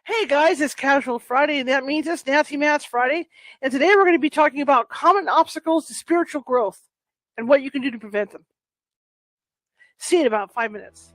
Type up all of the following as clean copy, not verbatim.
Hey guys, it's Casual Friday, and that means it's Nancy Matz Friday. And today we're going to be talking about common obstacles to spiritual growth and what you can do to prevent them. See you in about 5 minutes.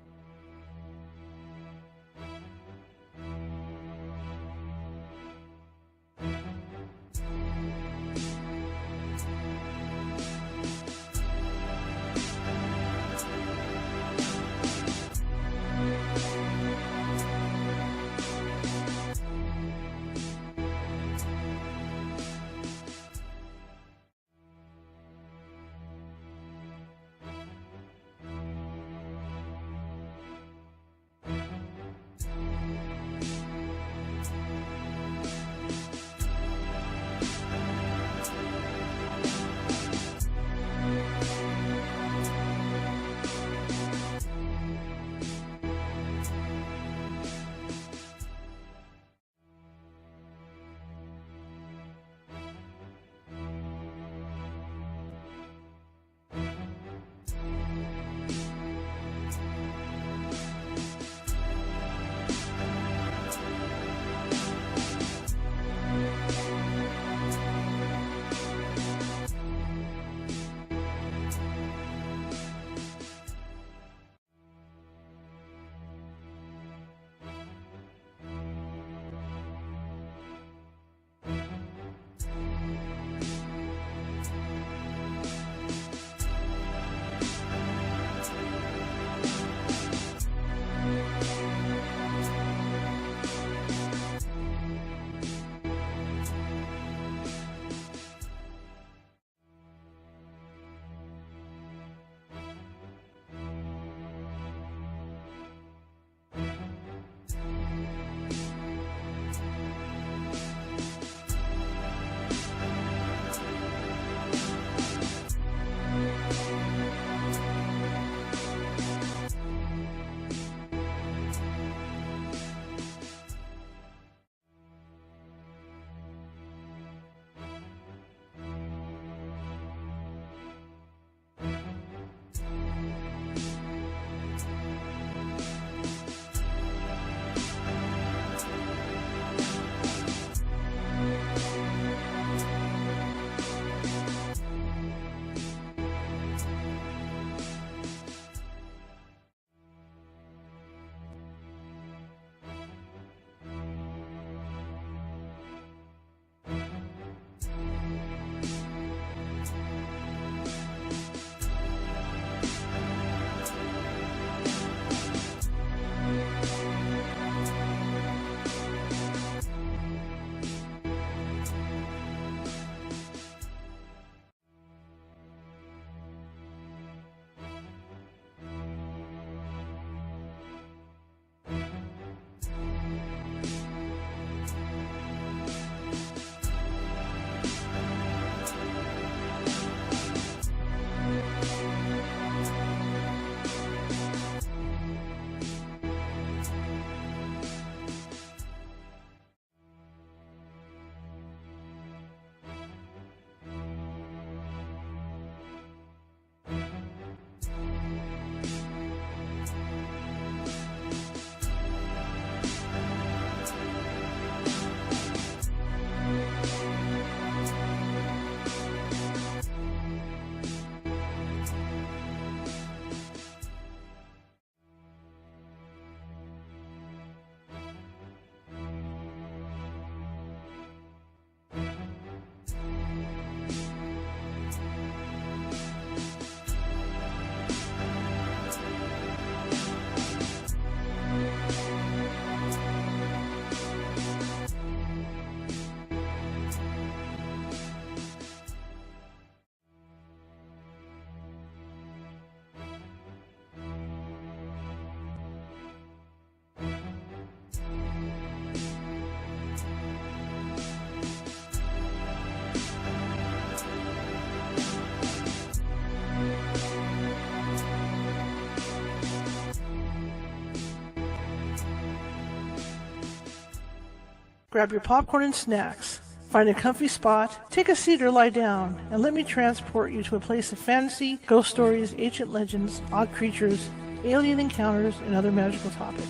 Grab your popcorn and snacks. Find a comfy spot, take a seat or lie down, and let me transport you to a place of fantasy, ghost stories, ancient legends, odd creatures, alien encounters, and other magical topics.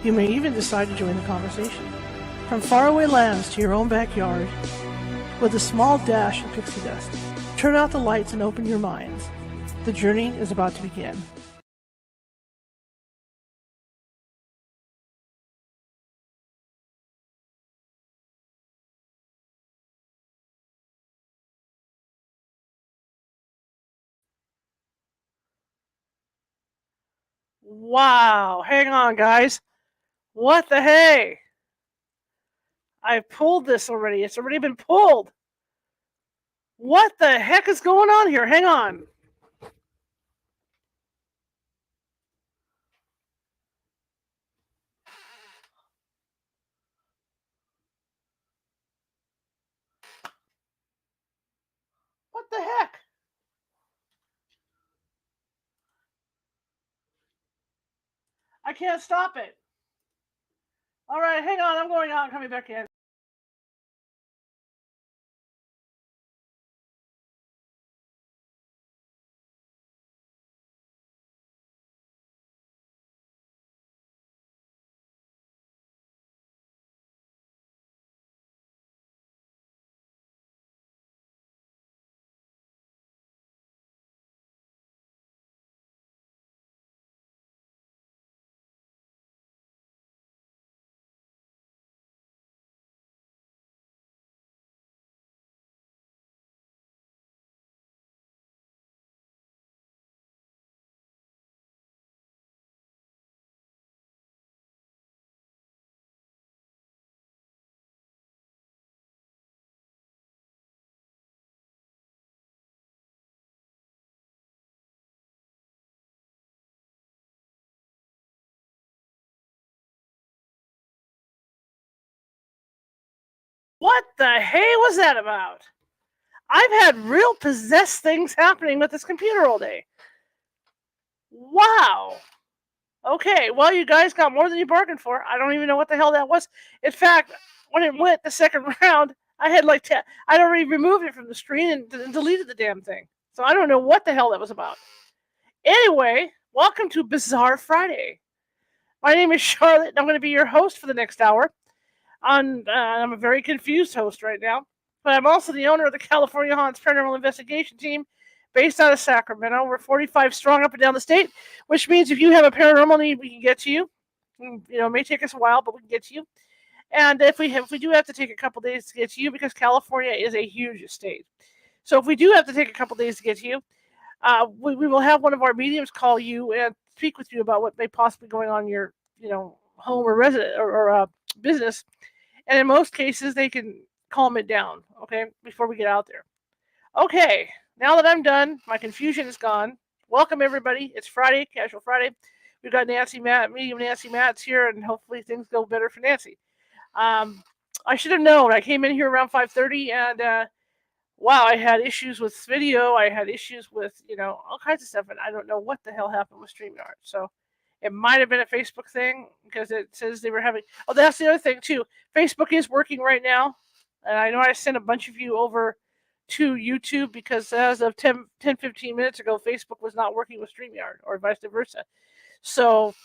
You may even decide to join the conversation. From faraway lands to your own backyard, with a small dash of pixie dust, turn out the lights and open your minds. The journey is about to begin. Wow, hang on, guys. What the hey? I pulled this already. It's already been pulled. What the heck is going on here? Hang on. What the heck? I can't stop it. All right, hang on. I'm going out and coming back in. What the hey was that about? I've had real possessed things happening with this computer all day. Wow. Okay, well, you guys got more than you bargained for. I don't even know what the hell that was. In fact, when it went the second round, I had I'd already removed it from the screen and deleted the damn thing. So I don't know what the hell that was about. Anyway, welcome to Bizarre Friday. My name is Charlotte, and I'm going to be your host for the next hour. I'm a very confused host right now, but I'm also the owner of the California Haunts Paranormal Investigation Team, based out of Sacramento. We're 45 strong up and down the state, which means if you have a paranormal need, we can get to you. It may take us a while, but we can get to you. And if we do have to take a couple days to get to you, because California is a huge state, so if we do have to take a couple days to get to you, we will have one of our mediums call you and speak with you about what may possibly going on in your home or resident or business. And in most cases, they can calm it down, okay, before we get out there. Okay, now that I'm done, my confusion is gone. Welcome, everybody. It's Friday, Casual Friday. We've got medium Nancy Matz here, and hopefully things go better for Nancy. I should have known. I came in here around 5:30, and wow, I had issues with video. I had issues with, all kinds of stuff, and I don't know what the hell happened with StreamYard. So it might have been a Facebook thing because it says they were having. Oh, that's the other thing, too. Facebook is working right now. And I know I sent a bunch of you over to YouTube because as of 15 minutes ago, Facebook was not working with StreamYard or vice versa. So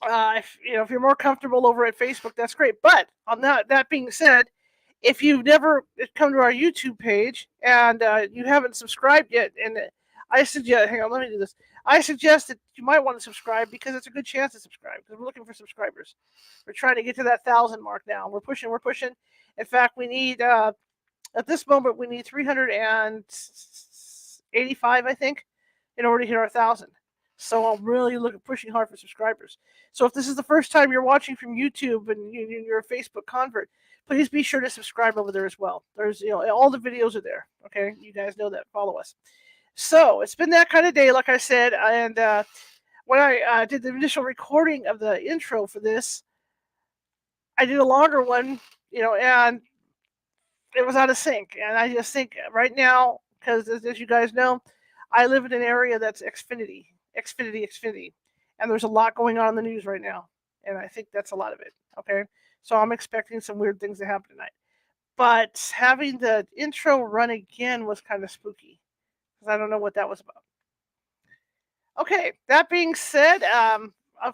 if you're more comfortable over at Facebook, that's great. But on that being said, if you've never come to our YouTube page and you haven't subscribed yet, and I suggest, hang on, let me do this. I suggest that you might want to subscribe because it's a good chance to subscribe because we're looking for subscribers. We're trying to get to that 1,000 mark now. We're pushing. In fact, we need, at this moment, we need 385, I think, in order to hit our 1,000. So I'm really pushing hard for subscribers. So if this is the first time you're watching from YouTube and you're a Facebook convert, please be sure to subscribe over there as well. There's, all the videos are there. Okay, you guys know that. Follow us. So it's been that kind of day, like I said, and when I did the initial recording of the intro for this, I did a longer one, and it was out of sync. And I just think right now, because as you guys know, I live in an area that's Xfinity, and there's a lot going on in the news right now, and I think that's a lot of it. Okay, so I'm expecting some weird things to happen tonight. But having the intro run again was kind of spooky. I don't know what that was about. Okay, that being said,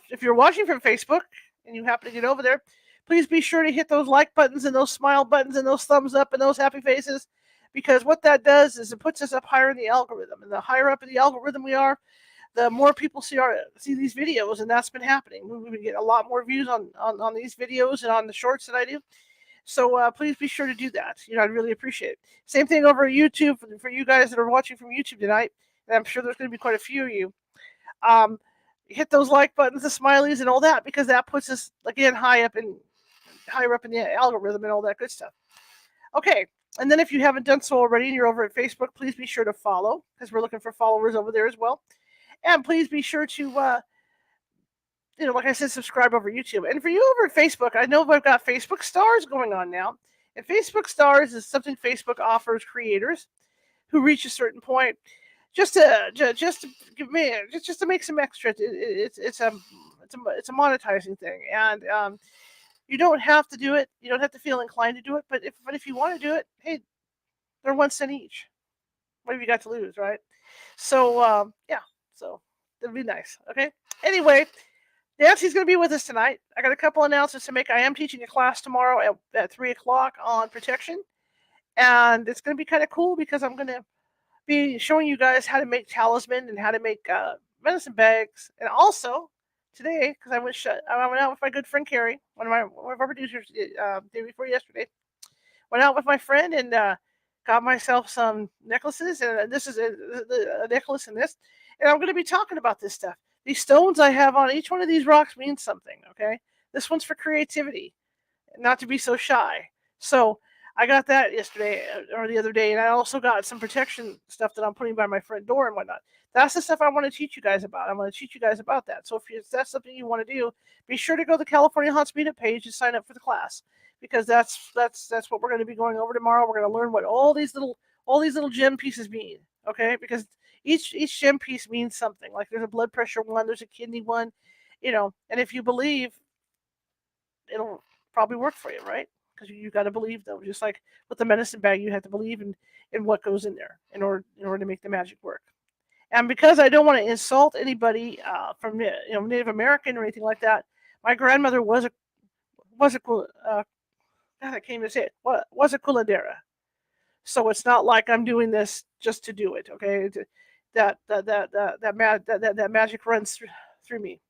if you're watching from Facebook, and you happen to get over there, please be sure to hit those like buttons and those smile buttons and those thumbs up and those happy faces, because what that does is it puts us up higher in the algorithm. And the higher up in the algorithm we are, the more people see these videos, and that's been happening. We've been getting a lot more views on these videos and on the shorts that I do. So please be sure to do that. I'd really appreciate it. Same thing over YouTube for you guys that are watching from YouTube tonight, and I'm sure there's going to be quite a few of you. Hit those like buttons, the smileys, and all that, because that puts us again higher up in the algorithm and all that good stuff. Okay, and then if you haven't done so already and you're over at Facebook, please be sure to follow, because we're looking for followers over there as well. And please be sure to, like I said, subscribe over YouTube. And for you over at Facebook, I know I've got Facebook Stars going on now. And Facebook Stars is something Facebook offers creators who reach a certain point just to make some extra. It's a monetizing thing, and you don't have to do it. You don't have to feel inclined to do it. But if you want to do it, hey, they're 1 cent each. What have you got to lose, right? So yeah. So that'd be nice. Okay. Anyway, Nancy's going to be with us tonight. I got a couple announcements to make. I am teaching a class tomorrow at 3:00 on protection, and it's going to be kind of cool because I'm going to be showing you guys how to make talisman and how to make medicine bags. And also today, because I went out with my good friend Carrie, one of our producers, day before yesterday. Went out with my friend and got myself some necklaces, and this is a necklace and this. And I'm going to be talking about this stuff. These stones I have on each one of these rocks means something, okay? This one's for creativity, not to be so shy. So I got that yesterday or the other day, and I also got some protection stuff that I'm putting by my front door and whatnot. That's the stuff I want to teach you guys about. I'm going to teach you guys about that. So if that's something you want to do, be sure to go to the California Haunts Meetup page and sign up for the class, because that's what we're going to be going over tomorrow. We're going to learn what all these little gem pieces mean, okay? Because each gem piece means something. Like there's a blood pressure one, there's a kidney one, and if you believe, it'll probably work for you, right? Because you got to believe, though. Just like with the medicine bag, you have to believe in what goes in there in order to make the magic work. And because I don't want to insult anybody from Native American or anything like that, my grandmother was a God, I can't even say it. Was a culadera. So it's not like I'm doing this just to do it. Okay, that magic runs through me.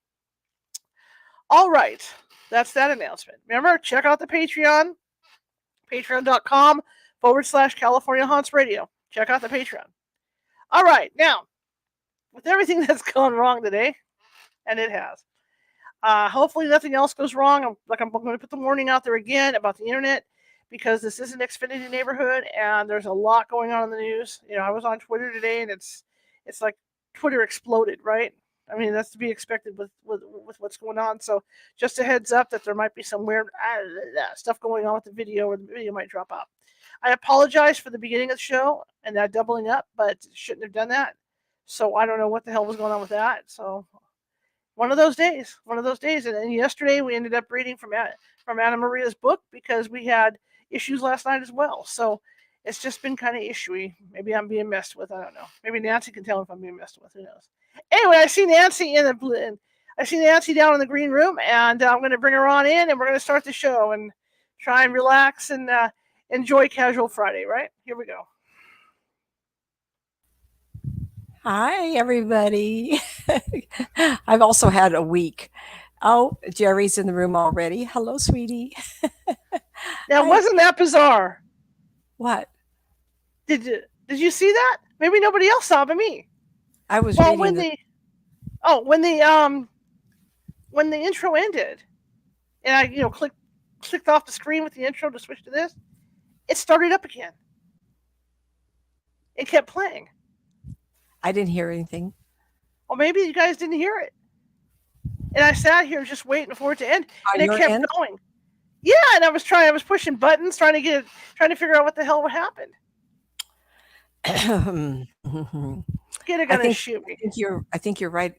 All right, that's that announcement. Remember, check out the Patreon, patreon.com/California Haunts Radio. Check out the Patreon. All right, now, with everything that's gone wrong today, and it has, hopefully nothing else goes wrong. I'm going to put the warning out there again about the internet, because this is an Xfinity neighborhood, and there's a lot going on in the news. I was on Twitter today, and it's like Twitter exploded, right? I mean, that's to be expected with what's going on. So just a heads up that there might be some weird stuff going on with the video, or the video might drop out. I apologize for the beginning of the show and that doubling up, but shouldn't have done that. So I don't know what the hell was going on with that. So one of those days. And then yesterday we ended up reading from Anna Maria's book, because we had issues last night as well. So it's just been kind of issuey. Maybe I'm being messed with. I don't know. Maybe Nancy can tell if I'm being messed with. Who knows? Anyway, I see Nancy down in the green room, and I'm going to bring her on in, and we're going to start the show and try and relax and enjoy Casual Friday. Right? Here we go. Hi, everybody. I've also had a week. Oh, Jerry's in the room already. Hello, sweetie. Now, wasn't that bizarre? What? Did you see that? Maybe nobody else saw but me. I was when reading when the intro ended, and I clicked off the screen with the intro to switch to this, it started up again. It kept playing. I didn't hear anything. Well, maybe you guys didn't hear it. And I sat here just waiting for it to end, and it kept going. Yeah, and I was pushing buttons, trying to figure out what the hell would happen. Get gonna shoot me. I think you're right.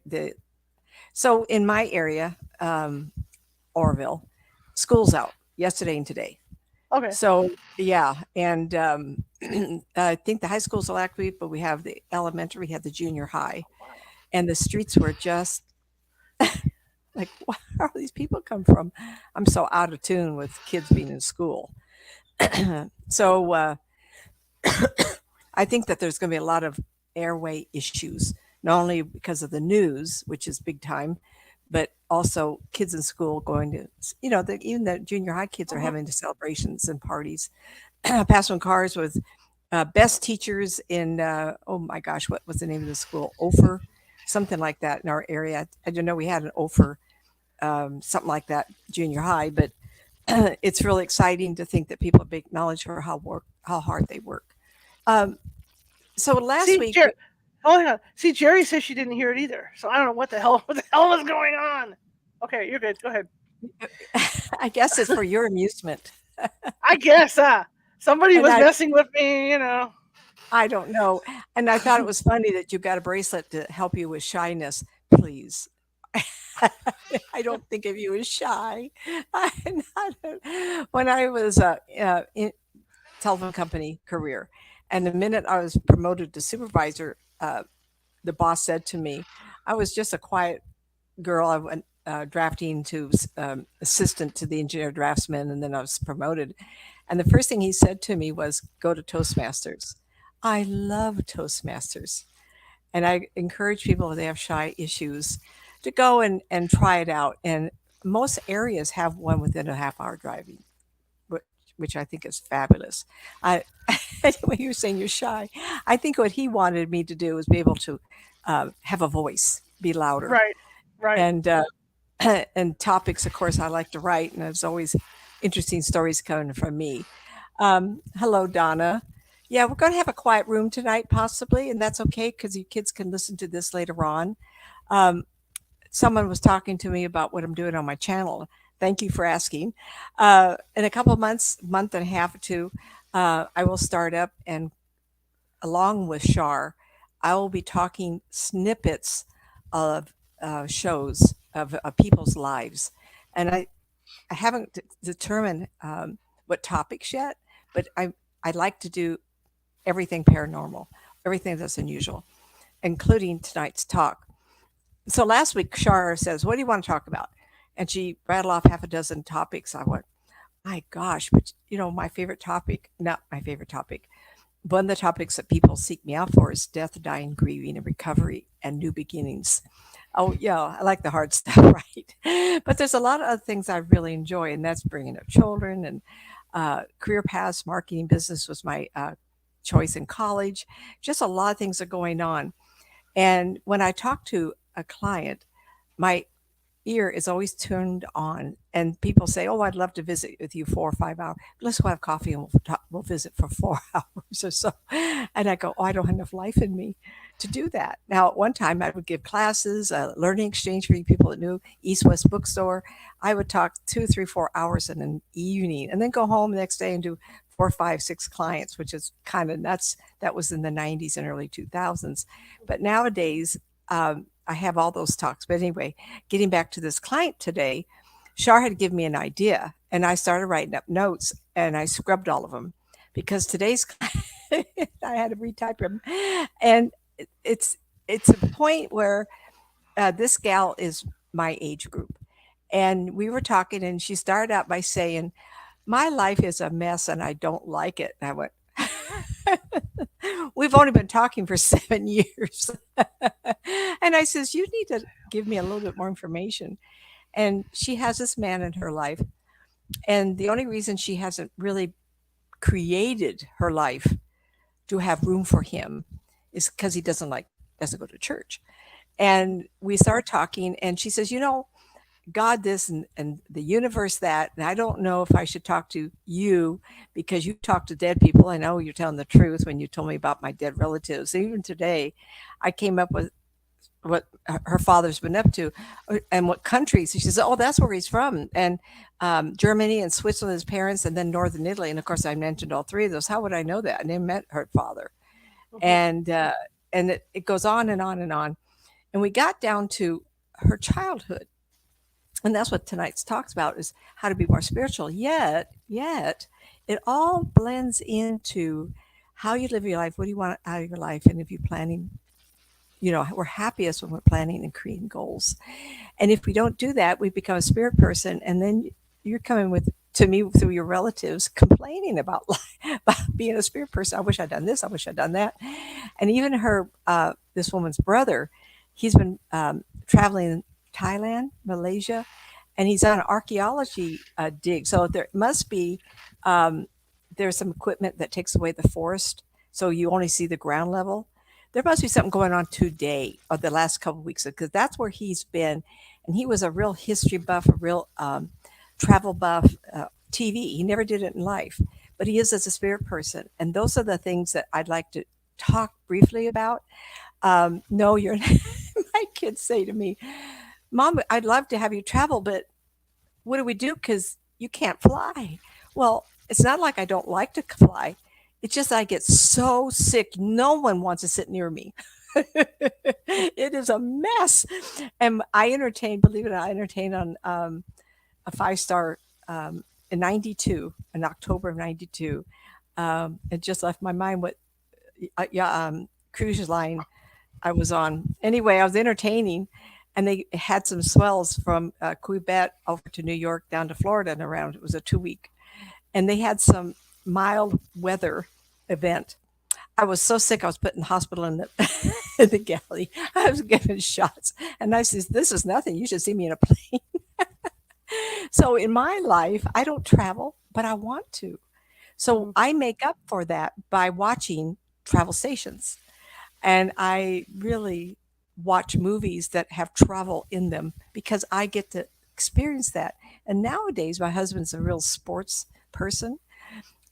So in my area, Oroville, school's out yesterday and today. Okay. So yeah, and I think the high school's all active, but we have the elementary, we have the junior high, and the streets were just Like, where are these people come from? I'm so out of tune with kids being in school. So I think that there's going to be a lot of airway issues, not only because of the news, which is big time, but also kids in school going to, even the junior high kids are Mhm. having celebrations and parties. Passing cars with best teachers in, oh my gosh, what was the name of the school? Ophir, something like that in our area. I don't know, we had an Ophir, something like that, junior high, but it's really exciting to think that people have acknowledged for how hard they work. Um, so last See, week, hold on. See, Jerry says she didn't hear it either. So I don't know what the hell was going on. Okay, you're good. Go ahead. I guess it's for your amusement. I guess somebody And was messing with me. I don't know. And I thought it was funny that you got a bracelet to help you with shyness. Please. I don't think of you as shy. When I was in telephone company career, and the minute I was promoted to supervisor, the boss said to me, I was just a quiet girl. I went drafting to assistant to the engineer draftsman, and then I was promoted. And the first thing he said to me was, "Go to Toastmasters." I love Toastmasters, and I encourage people if they have shy issues to go and try it out. And most areas have one within a half hour driving, which I think is fabulous. I anyway, you're saying you're shy. I think what he wanted me to do was be able to have a voice, be louder, Right, right. and and topics. Of course, I like to write, and there's always interesting stories coming from me. Hello, Donna. Yeah, we're going to have a quiet room tonight, possibly, and that's okay because you kids can listen to this later on. Um, Someone was talking to me about what I'm doing on my channel. Thank you for asking. In a couple of months, month and a half or two, I will start up, and along with Shar, I will be talking snippets of shows of people's lives, and I haven't determined what topics yet, but I like to do everything paranormal, everything that's unusual, including tonight's talk. So last week, Shara says, "What do you want to talk about?" And she rattled off half a dozen topics. I went, "My gosh!" But my favorite topic, not my favorite topic. One of the topics that people seek me out for is death, dying, grieving, and recovery, and new beginnings. Oh yeah, I like the hard stuff, right? But there's a lot of other things I really enjoy, and that's bringing up children and career paths. Marketing business was my choice in college. Just a lot of things are going on. And when I talk to a client, my ear is always turned on, and people say, "Oh, I'd love to visit with you 4 or 5 hours. Let's go have coffee and we'll visit for 4 hours or so." And I go, "Oh, I don't have enough life in me to do that." Now, at one time, I would give classes, learning exchange for people that knew East West Bookstore. I would talk 2, 3, 4 hours in an evening, and then go home the next day and do 4, 5, 6 clients, which is kind of nuts. That was in the '90s and early 2000s. But nowadays, I have all those talks. But anyway, getting back to this client today, Shar had given me an idea, and I started writing up notes, and I scrubbed all of them because today's I had to retype them, and it's it's a point where this gal is my age group, and we were talking, and she started out by saying, "My life is a mess, and I don't like it." And I went, "We've only been talking for 7 years." And I says, "You need to give me a little bit more information." And she has this man in her life. And the only reason she hasn't really created her life to have room for him is because he doesn't go to church. And we started talking, and she says, "God this and the universe that, and I don't know if I should talk to you because you talk to dead people. I know you're telling the truth when you told me about my dead relatives." Even today, I came up with what her father's been up to and what countries. She says, "Oh, that's where he's from." And Germany and Switzerland, his parents, and then Northern Italy. And of course, I mentioned all three of those. How would I know that? I never met her father. Mhm. And it goes on and on and on. And we got down to her childhood, and that's what tonight's talks about, is how to be more spiritual. Yet it all blends into how you live your life. What do you want out of your life? And if you're planning we're happiest when we're planning and creating goals. And if we don't do that, we become a spirit person, and then you're coming to me through your relatives complaining about, about being a spirit person. I wish I'd done this. I wish I'd done that. And even this woman's brother, he's been traveling in Thailand, Malaysia, and he's on an archaeology dig. So there must be there's some equipment that takes away the forest, so you only see the ground level. There must be something going on today or the last couple of weeks, because that's where he's been. And he was a real history buff, a real travel buff, TV. He never did it in life, but he is as a spirit person. And those are the things that I'd like to talk briefly about. No, you're my kids say to me, Mom, I'd love to have you travel, but what do we do? Because you can't fly. Well, it's not like I don't like to fly. It's just I get so sick. No one wants to sit near me. It is a mess. And I entertain, believe it or not, I entertain on a 5-star in 92, in October of 92. It just left my mind what cruise line I was on. Anyway, I was entertaining, and they had some swells from Quebec over to New York down to Florida and around. It was a 2-week. And they had some mild weather event. I was so sick, I was put in the hospital in the, in the galley. I was given shots. And I says, this is nothing. You should see me in a plane. So in my life, I don't travel, but I want to. So I make up for that by watching travel stations. And I really watch movies that have travel in them because I get to experience that. And nowadays, my husband's a real sports person.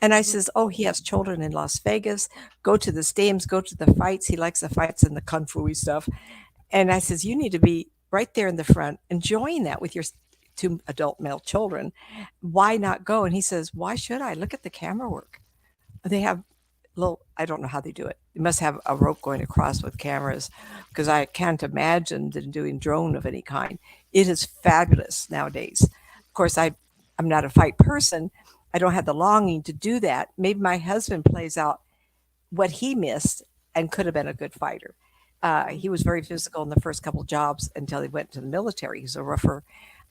And I says, oh, he has children in Las Vegas, go to the stadiums, go to the fights. He likes the fights and the kung fu stuff. And I says, you need to be right there in the front, enjoying that with your 2 adult male children. Why not go? And he says, why should I? Look at the camera work. They have I don't know how they do it. They must have a rope going across with cameras, because I can't imagine them doing drone of any kind. It is fabulous nowadays. Of course, I'm not a fight person. I don't have the longing to do that. Maybe my husband plays out what he missed and could have been a good fighter. He was very physical in the first couple of jobs until he went to the military. He's a roofer.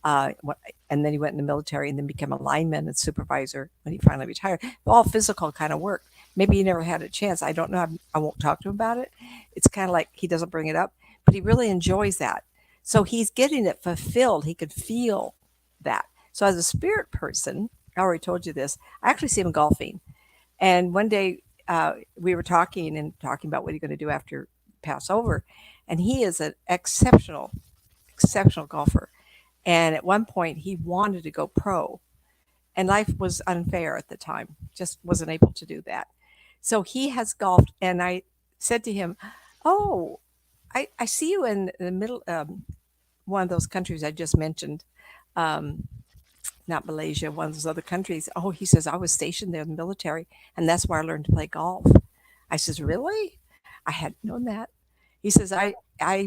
And then he went in the military and then became a lineman and supervisor when he finally retired. All physical kind of work. Maybe he never had a chance. I don't know. I won't talk to him about it. It's kind of like he doesn't bring it up, but he really enjoys that. So he's getting it fulfilled. He could feel that. So as a spirit person, I already told you this, I actually see him golfing. And one day we were talking about what are you going to do after Passover. And he is an exceptional golfer. And at one point he wanted to go pro, and life was unfair at the time, just wasn't able to do that. So he has golfed. And I said to him, oh, I see you in the middle, one of those countries I just mentioned, not Malaysia, one of those other countries. Oh, he says, I was stationed there in the military, and that's where I learned to play golf. I says, really? I hadn't known that. He says, I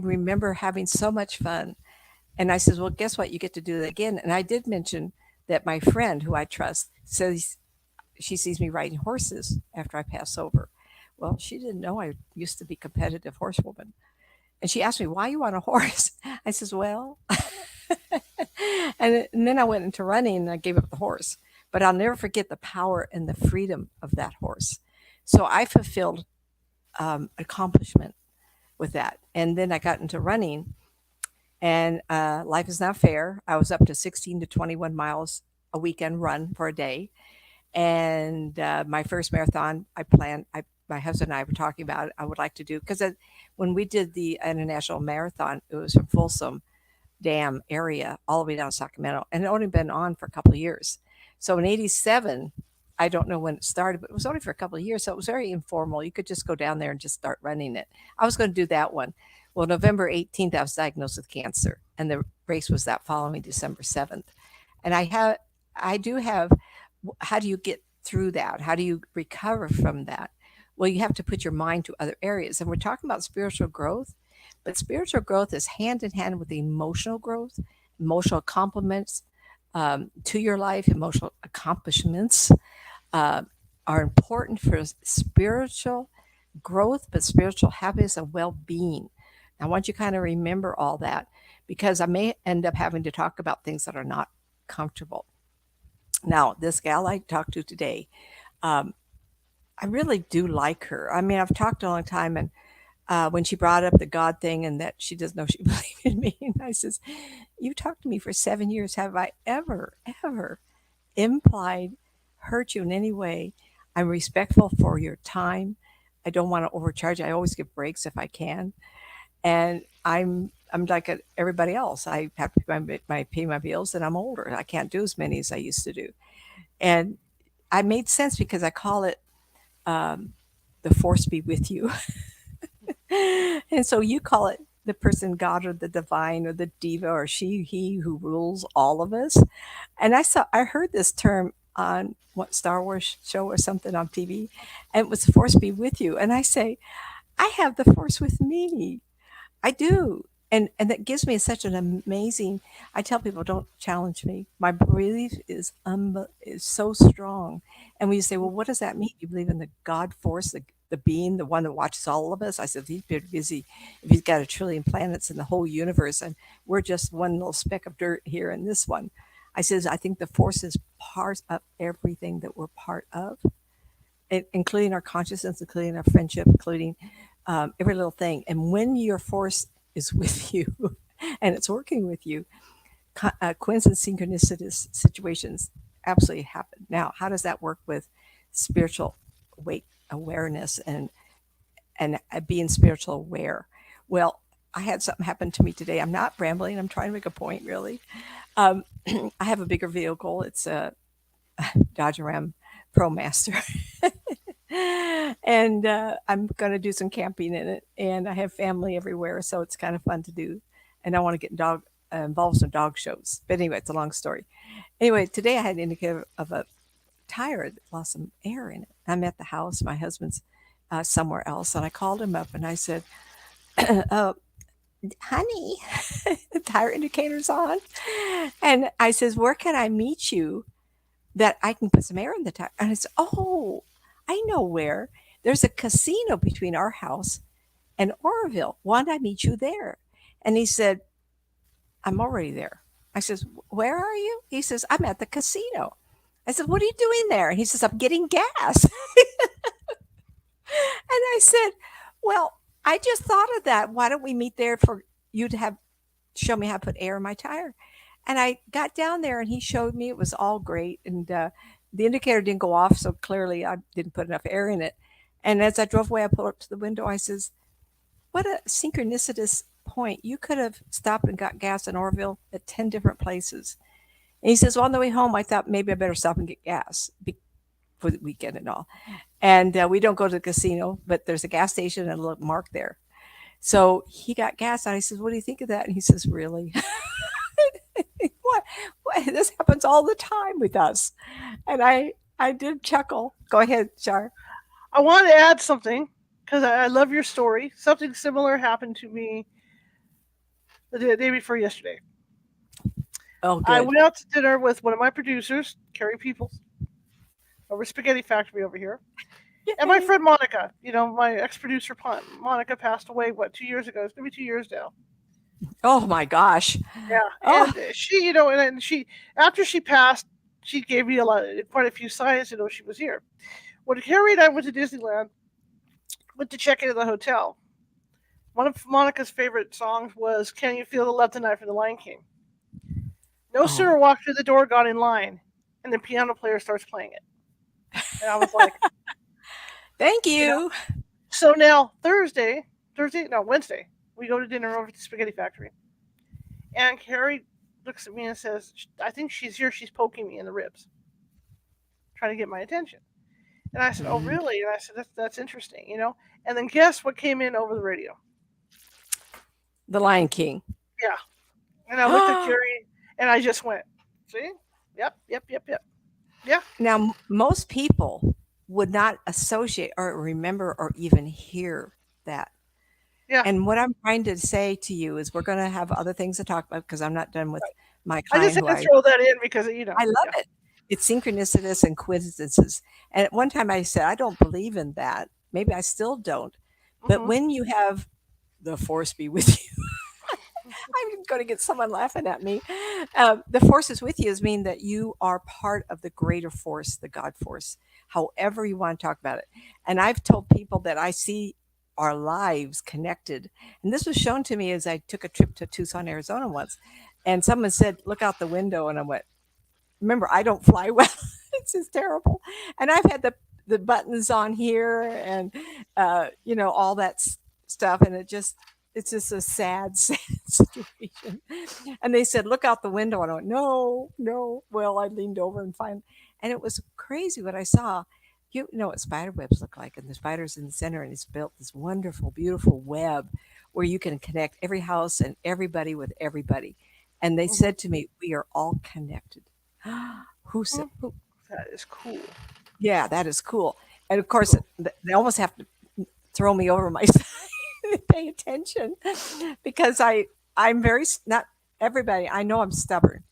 remember having so much fun. And I says, well, guess what? You get to do that again. And I did mention that my friend, who I trust, says she sees me riding horses after I pass over. Well, she didn't know I used to be a competitive horsewoman. And she asked me, why are you on a horse? I says, well, and then I went into running and I gave up the horse. But I'll never forget the power and the freedom of that horse. So I fulfilled accomplishment with that. And then I got into running. And life is not fair. I was up to 16 to 21 miles a weekend run for a day. And my first marathon, my husband and I were talking about it. I would like to do, because when we did the international marathon, it was from Folsom Dam area all the way down to Sacramento. And it had only been on for a couple of years. So in 87, I don't know when it started, but it was only for a couple of years. So it was very informal. You could just go down there and just start running it. I was going to do that one. Well, November 18th, I was diagnosed with cancer, and the race was that following December 7th. And I do have, how do you get through that? How do you recover from that? Well, you have to put your mind to other areas. And we're talking about spiritual growth, but spiritual growth is hand in hand with emotional growth, emotional compliments to your life, emotional accomplishments are important for spiritual growth, but spiritual happiness and well-being. I want you to kind of remember all that because I may end up having to talk about things that are not comfortable. Now, this gal I talked to today, um, I really do like her. I mean, I've talked a long time, and when she brought up the God thing and that she doesn't know she believed in me, and I says, "You talked to me for 7 years. Have I ever implied, hurt you in any way? I'm respectful for your time. I don't want to overcharge. I always give breaks if I can, and I'm like everybody else. I have to pay my bills, and I'm older. I can't do as many as I used to do, and I made sense because I call it um, the force be with you. And so you call it the person God or the divine or the diva or she, he who rules all of us. And I heard this term on what Star Wars show or something on TV, and it was the force be with you. And I say, I have the force with me. I do. And that gives me such an amazing. I tell people, don't challenge me. My belief is so strong. And when you say, well, what does that mean? You believe in the God force, the being, the one that watches all of us? I said, he's been busy. If he's got a trillion planets in the whole universe, and we're just one little speck of dirt here in this one. I says, I think the force is part of everything that we're part of, including our consciousness, including our friendship, including every little thing. And when your force is with you and it's working with you, coincidence, synchronicitous situations absolutely happen. Now, how does that work with spiritual awareness and being spiritual aware? Well, I had something happen to me today. I'm not rambling. I'm trying to make a point, really. Um, I have a bigger vehicle. It's a Dodge Ram ProMaster. And I'm going to do some camping in it. And I have family everywhere, so it's kind of fun to do. And I want to get involved in some dog shows. But anyway, it's a long story. Anyway, today I had an indicator of a tire that lost some air in it. I'm at the house. My husband's somewhere else. And I called him up and I said, uh, honey, the tire indicator's on. And I says, where can I meet you that I can put some air in the tire? And I said, oh, I know where. There's a casino between our house and Oroville. Why don't I meet you there? And he said, I'm already there. I says, where are you? He says, I'm at the casino. I said, what are you doing there? And he says, I'm getting gas. And I said, well, I just thought of that. Why don't we meet there for you to show me how to put air in my tire? And I got down there and he showed me. It was all great. And the indicator didn't go off, so clearly I didn't put enough air in it. And as I drove away, I pulled up to the window. I says, what a synchronicitous point. You could have stopped and got gas in Orville at 10 different places. And he says, well, on the way home, I thought maybe I better stop and get gas for the weekend and all. And we don't go to the casino, but there's a gas station and a little mark there. So he got gas. And I says, what do you think of that? And he says, really? What? This happens all the time with us. And I did chuckle. Go ahead, Char. I want to add something because I love your story. Something similar happened to me the day before yesterday. Oh, good. I went out to dinner with one of my producers, Carrie Peoples, over Spaghetti Factory over here. And my friend Monica, my ex-producer Monica passed away, 2 years ago? It's going to be 2 years now. Oh my gosh. Yeah. And she, and she, after she passed, she gave me quite a few signs, she was here. When Carrie and I went to Disneyland, went to check into the hotel, one of Monica's favorite songs was Can You Feel the Love Tonight from The Lion King. No sooner walked through the door, got in line, and the piano player starts playing it. And I was like, thank you. So now Wednesday, we go to dinner over at the Spaghetti Factory. And Carrie looks at me and says, I think she's here. She's poking me in the ribs, trying to get my attention. And I said, oh, really? And I said, that's interesting, And then guess what came in over the radio? The Lion King. Yeah. And I looked at Carrie and I just went, see? Yep. Yeah. Now, most people would not associate or remember or even hear that. Yeah. And what I'm trying to say to you is we're going to have other things to talk about because I'm not done with my I client. just had to throw that in because, I love it. It's synchronicities and coincidences. And at one time I said, I don't believe in that. Maybe I still don't. But when you have the force be with you. I'm going to get someone laughing at me. The force is with you is mean that you are part of the greater force, the God force, however you want to talk about it. And I've told people that I see our lives connected. And this was shown to me as I took a trip to Tucson, Arizona once. And someone said, look out the window. And I went, remember, I don't fly well. It's just terrible. And I've had the buttons on here and, all that stuff. And it's just a sad, sad situation. And they said, look out the window. And I went, no, no. Well, I leaned over and it was crazy what I saw. You know what spider webs look like, and the spider's in the center, and it's built this wonderful, beautiful web where you can connect every house and everybody with everybody. And they said to me, we are all connected. Who said? Who? That is cool. Yeah, that is cool. And of course, they almost have to throw me over my side and pay attention because I'm very not everybody. I know I'm stubborn,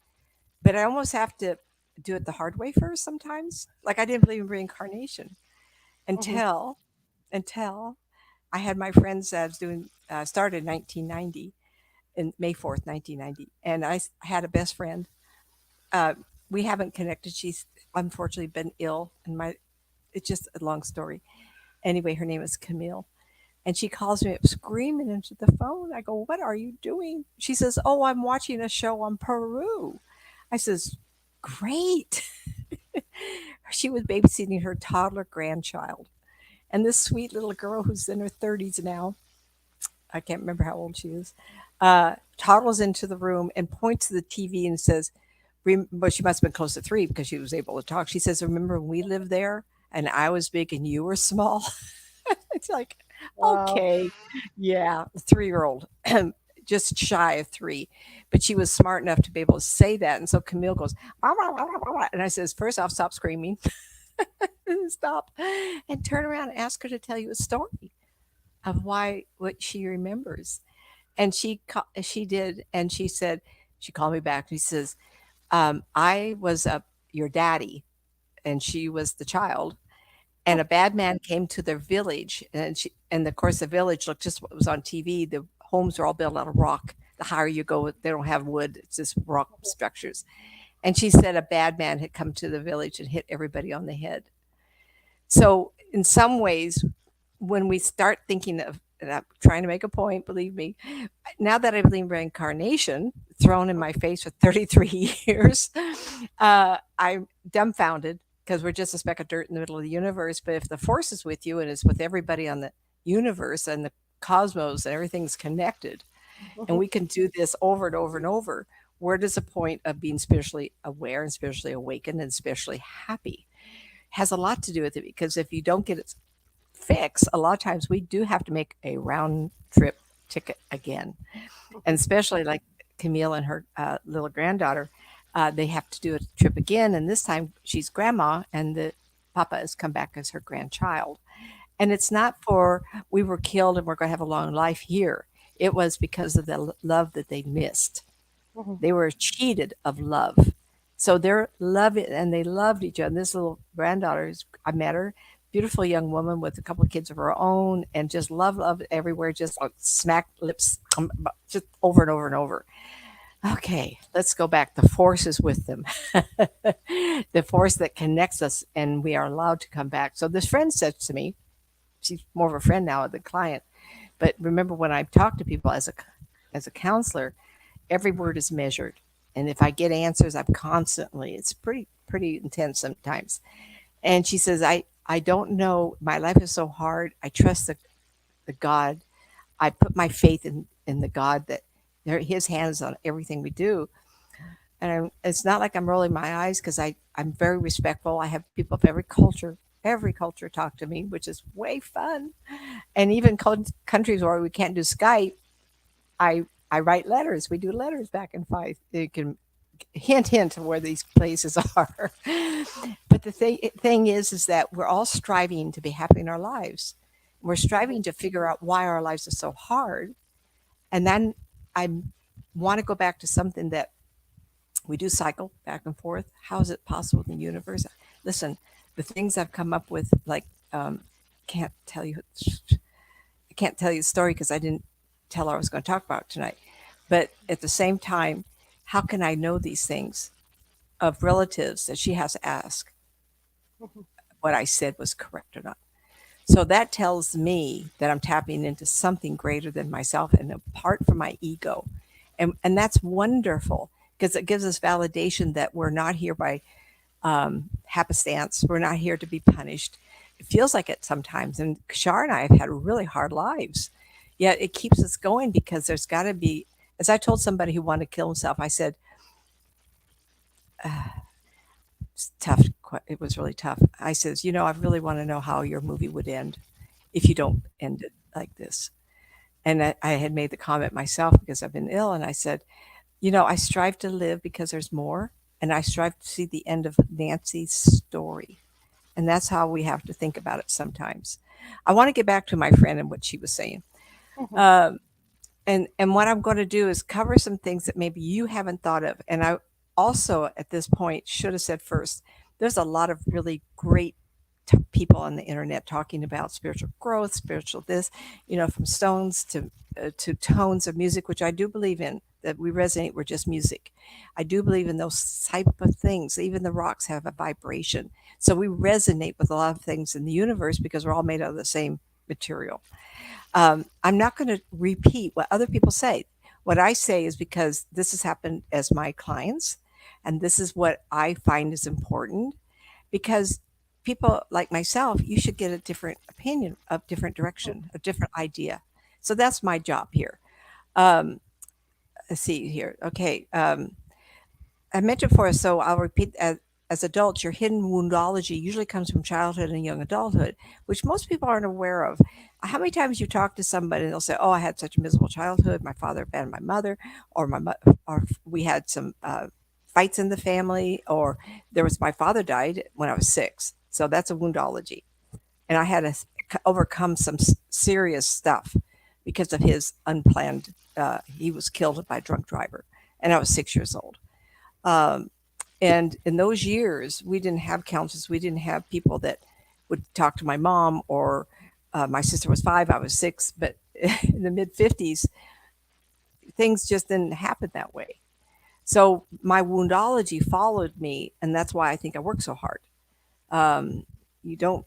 but I almost have to do it the hard way first sometimes. Like I didn't believe in reincarnation until I had my friends that I was doing started in 1990 in May 4th, 1990, and I had a best friend. Uh, we haven't connected. She's unfortunately been ill, and it's just a long story. Anyway, her name is Camille. And she calls me up screaming into the phone. I go, what are you doing? She says, oh, I'm watching a show on Peru. I says, great. She was babysitting her toddler grandchild. And this sweet little girl who's in her 30s now, I can't remember how old she is, toddles into the room and points to the TV and says, well, she must have been close to 3 because she was able to talk. She says, remember when we lived there and I was big and you were small? It's like, Wow. okay, yeah, 3-year-old, just shy of 3, but she was smart enough to be able to say that. And so Camille goes, "Wah, wah, wah, wah, wah." And I says, first off, stop screaming, stop, and turn around and ask her to tell you a story of what she remembers. And she did, and she said, she called me back. And she says, I was your daddy, and she was the child. And a bad man came to their village, and of course the village looked just what was on TV. The homes are all built out of rock. The higher you go, they don't have wood; it's just rock structures. And she said a bad man had come to the village and hit everybody on the head. So in some ways, when we start thinking of, and I'm trying to make a point, believe me, now that I believe in reincarnation, thrown in my face for 33 years, I'm dumbfounded because we're just a speck of dirt in the middle of the universe. But if the force is with you and is with everybody on the universe and the cosmos and everything's connected, and we can do this over and over and over, where does the point of being spiritually aware and spiritually awakened and spiritually happy? Has a lot to do with it, because if you don't get it fixed, a lot of times we do have to make a round trip ticket again. And especially like Camille and her little granddaughter, they have to do a trip again. And this time she's grandma and the papa has come back as her grandchild. And it's not for we were killed and we're going to have a long life here. It was because of the love that they missed. They were cheated of love. So they're loving, and they loved each other. And this little granddaughter, I met her, beautiful young woman with a couple of kids of her own, and just love everywhere, just smack lips, just over and over and over. Okay, let's go back. The force is with them. The force that connects us, and we are allowed to come back. So this friend said to me, she's more of a friend now than a client, but remember when I talk to people as a counselor, every word is measured. And if I get answers, I'm constantly, it's pretty intense sometimes. And she says, I don't know. My life is so hard. I trust the God. I put my faith in the God that his hands on everything we do. And it's not like I'm rolling my eyes because I'm very respectful. I have people of every culture talk to me, which is way fun. And even countries where we can't do Skype, I write letters. We do letters back and forth. You can hint of where these places are. But the thing is that we're all striving to be happy in our lives. We're striving to figure out why our lives are so hard. And then I want to go back to something that we do cycle back and forth. How is it possible in the universe? Listen, the things I've come up with, like, can't tell you. I can't tell you the story because I didn't tell her I was going to talk about tonight. But at the same time, how can I know these things of relatives that she has to ask Mhm. what I said was correct or not? So that tells me that I'm tapping into something greater than myself and apart from my ego. And that's wonderful because it gives us validation that we're not here by happenstance. We're not here to be punished. It feels like it sometimes. And Kashar and I have had really hard lives. Yet it keeps us going because there's got to be, as I told somebody who wanted to kill himself, I said, it's tough. It was really tough. I says, I really want to know how your movie would end if you don't end it like this. And I had made the comment myself because I've been ill. And I said, I strive to live because there's more. And I strive to see the end of Nancy's story. And that's how we have to think about it sometimes. I want to get back to my friend and what she was saying. Mhm. Um, and what I'm going to do is cover some things that maybe you haven't thought of. And I also at this point should have said first, there's a lot of really great people on the internet talking about spiritual growth, spiritual this, from stones to tones of music, which I do believe in. That we resonate, we're just music. I do believe in those type of things. Even the rocks have a vibration, so we resonate with a lot of things in the universe because we're all made out of the same material. I'm not going to repeat what other people say. What I say is because this has happened as my clients, and this is what I find is important. Because people like myself, you should get a different opinion, a different direction, a different idea. So that's my job here. Um, let's see here. Okay. I mentioned before, so I'll repeat as adults, your hidden woundology usually comes from childhood and young adulthood, which most people aren't aware of. How many times you talk to somebody and they'll say, "Oh, I had such a miserable childhood. My father abandoned my mother, or or we had some fights in the family, or there was my father died when I was 6." So that's a woundology, and I had to overcome some serious stuff because of his unplanned. He was killed by a drunk driver, and I was 6 years old. Um, and in those years, we didn't have counselors. We didn't have people that would talk to my mom, or my sister was 5, I was 6. But in the mid 50s, things just didn't happen that way. So my woundology followed me, and that's why I think I work so hard. You don't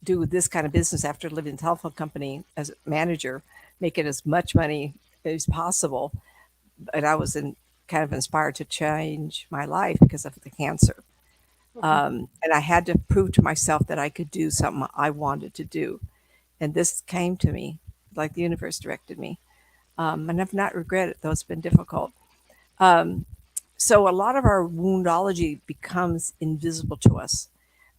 do this kind of business after living in a telephone company as a manager, making as much money as possible. But I was kind of inspired to change my life because of the cancer. Mhm. And I had to prove to myself that I could do something I wanted to do. And this came to me like the universe directed me. And I've not regretted it, though it's been difficult. Um, so a lot of our woundology becomes invisible to us.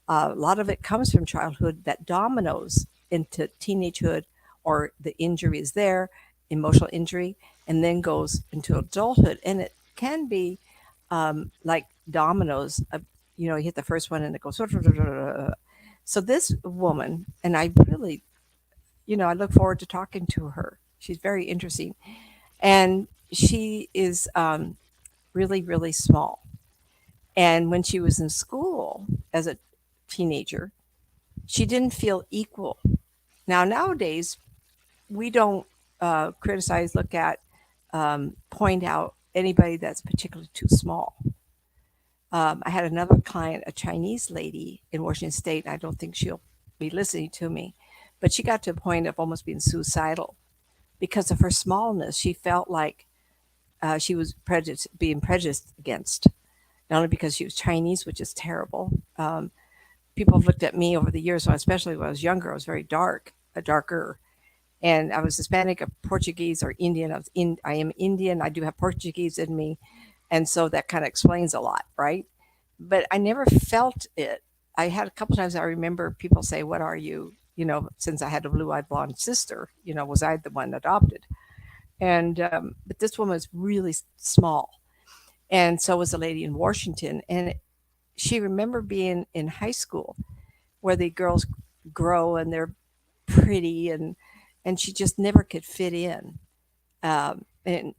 A lot of it comes from childhood that dominoes into teenagehood, or the injury is there, emotional injury, and then goes into adulthood. And it can be like dominoes. You hit the first one and it goes. So this woman, and I really, I look forward to talking to her. She's very interesting. And she is really, really small. And when she was in school as a teenager, she didn't feel equal. Now, nowadays, we don't criticize, look at, point out anybody that's particularly too small. I had another client, a Chinese lady in Washington State. And I don't think she'll be listening to me, but she got to a point of almost being suicidal because of her smallness. She felt like she was being prejudiced against, not only because she was Chinese, which is terrible. People have looked at me over the years, so especially when I was younger, I was very darker. And I was Hispanic or Portuguese or Indian. I am Indian. I do have Portuguese in me. And so that kind of explains a lot, right? But I never felt it. I had a couple times I remember people say, "What are you?" Since I had a blue-eyed blonde sister, was I the one adopted? And but this woman was really small, and so was a lady in Washington. And she remembered being in high school where the girls grow and they're pretty, and she just never could fit in. And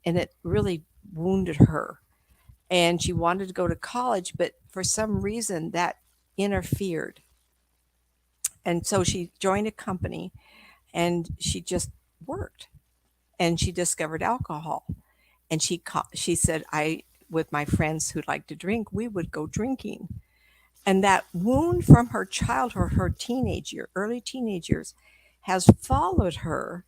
it really wounded her. And she wanted to go to college, but for some reason that interfered. And so she joined a company and she just worked. and she discovered alcohol. And she said, I, with my friends who like to drink, we would go drinking. And that wound from her childhood, her early teenage years, has followed her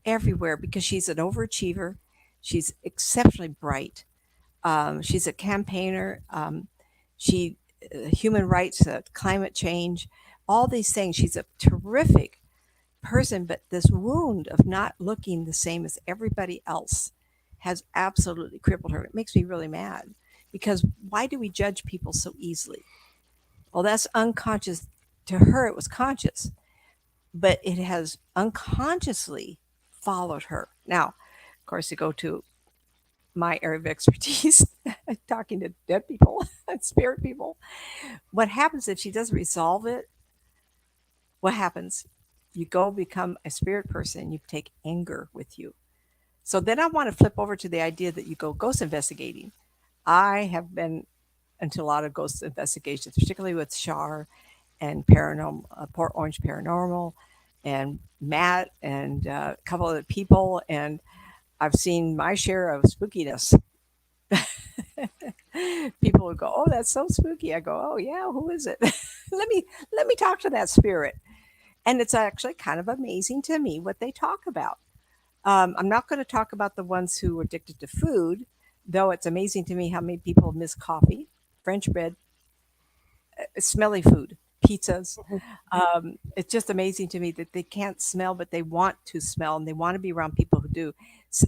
everywhere because she's an overachiever. She's exceptionally bright. She's a campaigner. She human rights, climate change, all these things. She's a terrific person, but this wound of not looking the same as everybody else has absolutely crippled her. It makes me really mad because why do we judge people so easily? Well, that's unconscious. To her, it was conscious, but it has unconsciously followed her. Now, of course, to go to my area of expertise, talking to dead people and spirit people, what happens if she doesn't resolve it? What happens? You go become a spirit person, you take anger with you. So then I want to flip over to the idea that you go ghost investigating. I have been into a lot of ghost investigations, particularly with Shar and paranormal, Port Orange Paranormal, and Matt, and a couple of people, and I've seen my share of spookiness. People would go, "Oh, that's so spooky." I go, "Oh yeah, who is it? let me talk to that spirit." And it's actually kind of amazing to me what they talk about. I'm not going to talk about the ones who are addicted to food, though it's amazing to me how many people miss coffee, French bread, smelly food, pizzas. It's just amazing to me that they can't smell, but they want to smell and they want to be around people who do.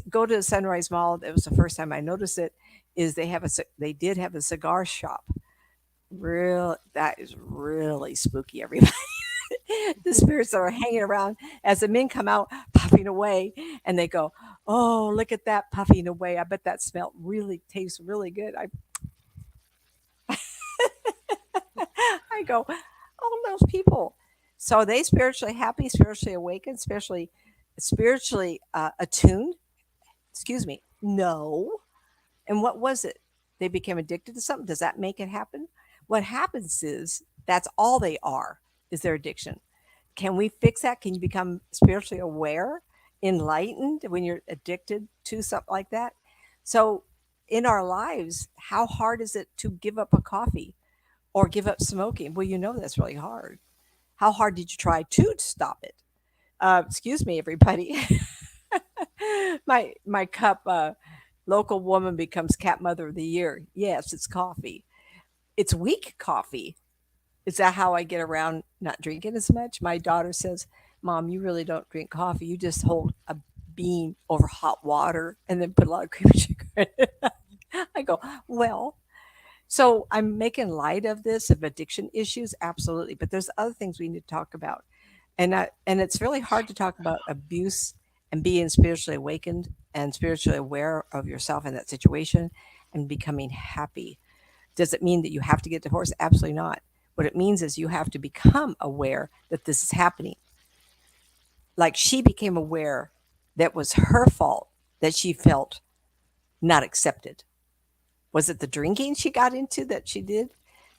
Go to the Sunrise Mall. It was the first time I noticed it. Is they did have a cigar shop. Real that is really spooky. Everybody, the spirits that are hanging around as the men come out puffing away, and they go, "Oh, look at that puffing away! I bet that smell really tastes really good." I go, "Oh, those people." So are they spiritually happy, spiritually awakened, spiritually attuned? Excuse me. No. And what was it? They became addicted to something. Does that make it happen? What happens is that's all they are is their addiction. Can we fix that? Can you become spiritually aware, enlightened when you're addicted to something like that? So in our lives, how hard is it to give up a coffee or give up smoking? Well, you know that's really hard. How hard did you try to stop it? Excuse me, everybody. My cup. Local woman becomes cat mother of the year. Yes, it's coffee. It's weak coffee. Is that how I get around not drinking as much? My daughter says, "Mom, you really don't drink coffee. You just hold a bean over hot water and then put a lot of cream and sugar in it." I go, "Well," so I'm making light of this, of addiction issues, absolutely. But there's other things we need to talk about. And it's really hard to talk about abuse and being spiritually awakened and spiritually aware of yourself in that situation and becoming happy. Does it mean that you have to get divorced? Absolutely not. What it means is you have to become aware that this is happening. Like she became aware that was her fault that she felt not accepted. Was it the drinking she got into that she did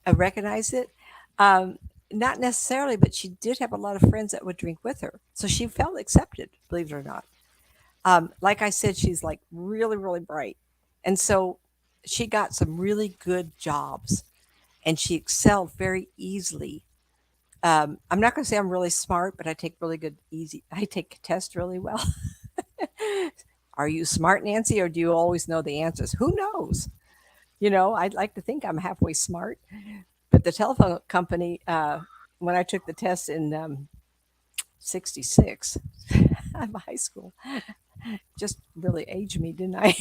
recognize it? Um, Not necessarily, but she did have a lot of friends that would drink with her. So she felt accepted, believe it or not. Like I said, she's like really, really bright. And so she got some really good jobs and she excelled very easily. I'm not going to say I'm really smart, but I take really good, easy, I take tests really well. Are you smart, Nancy, or do you always know the answers? Who knows? I'd like to think I'm halfway smart. But the telephone company, when I took the test in 66, I'm high school, just really aged me, didn't I?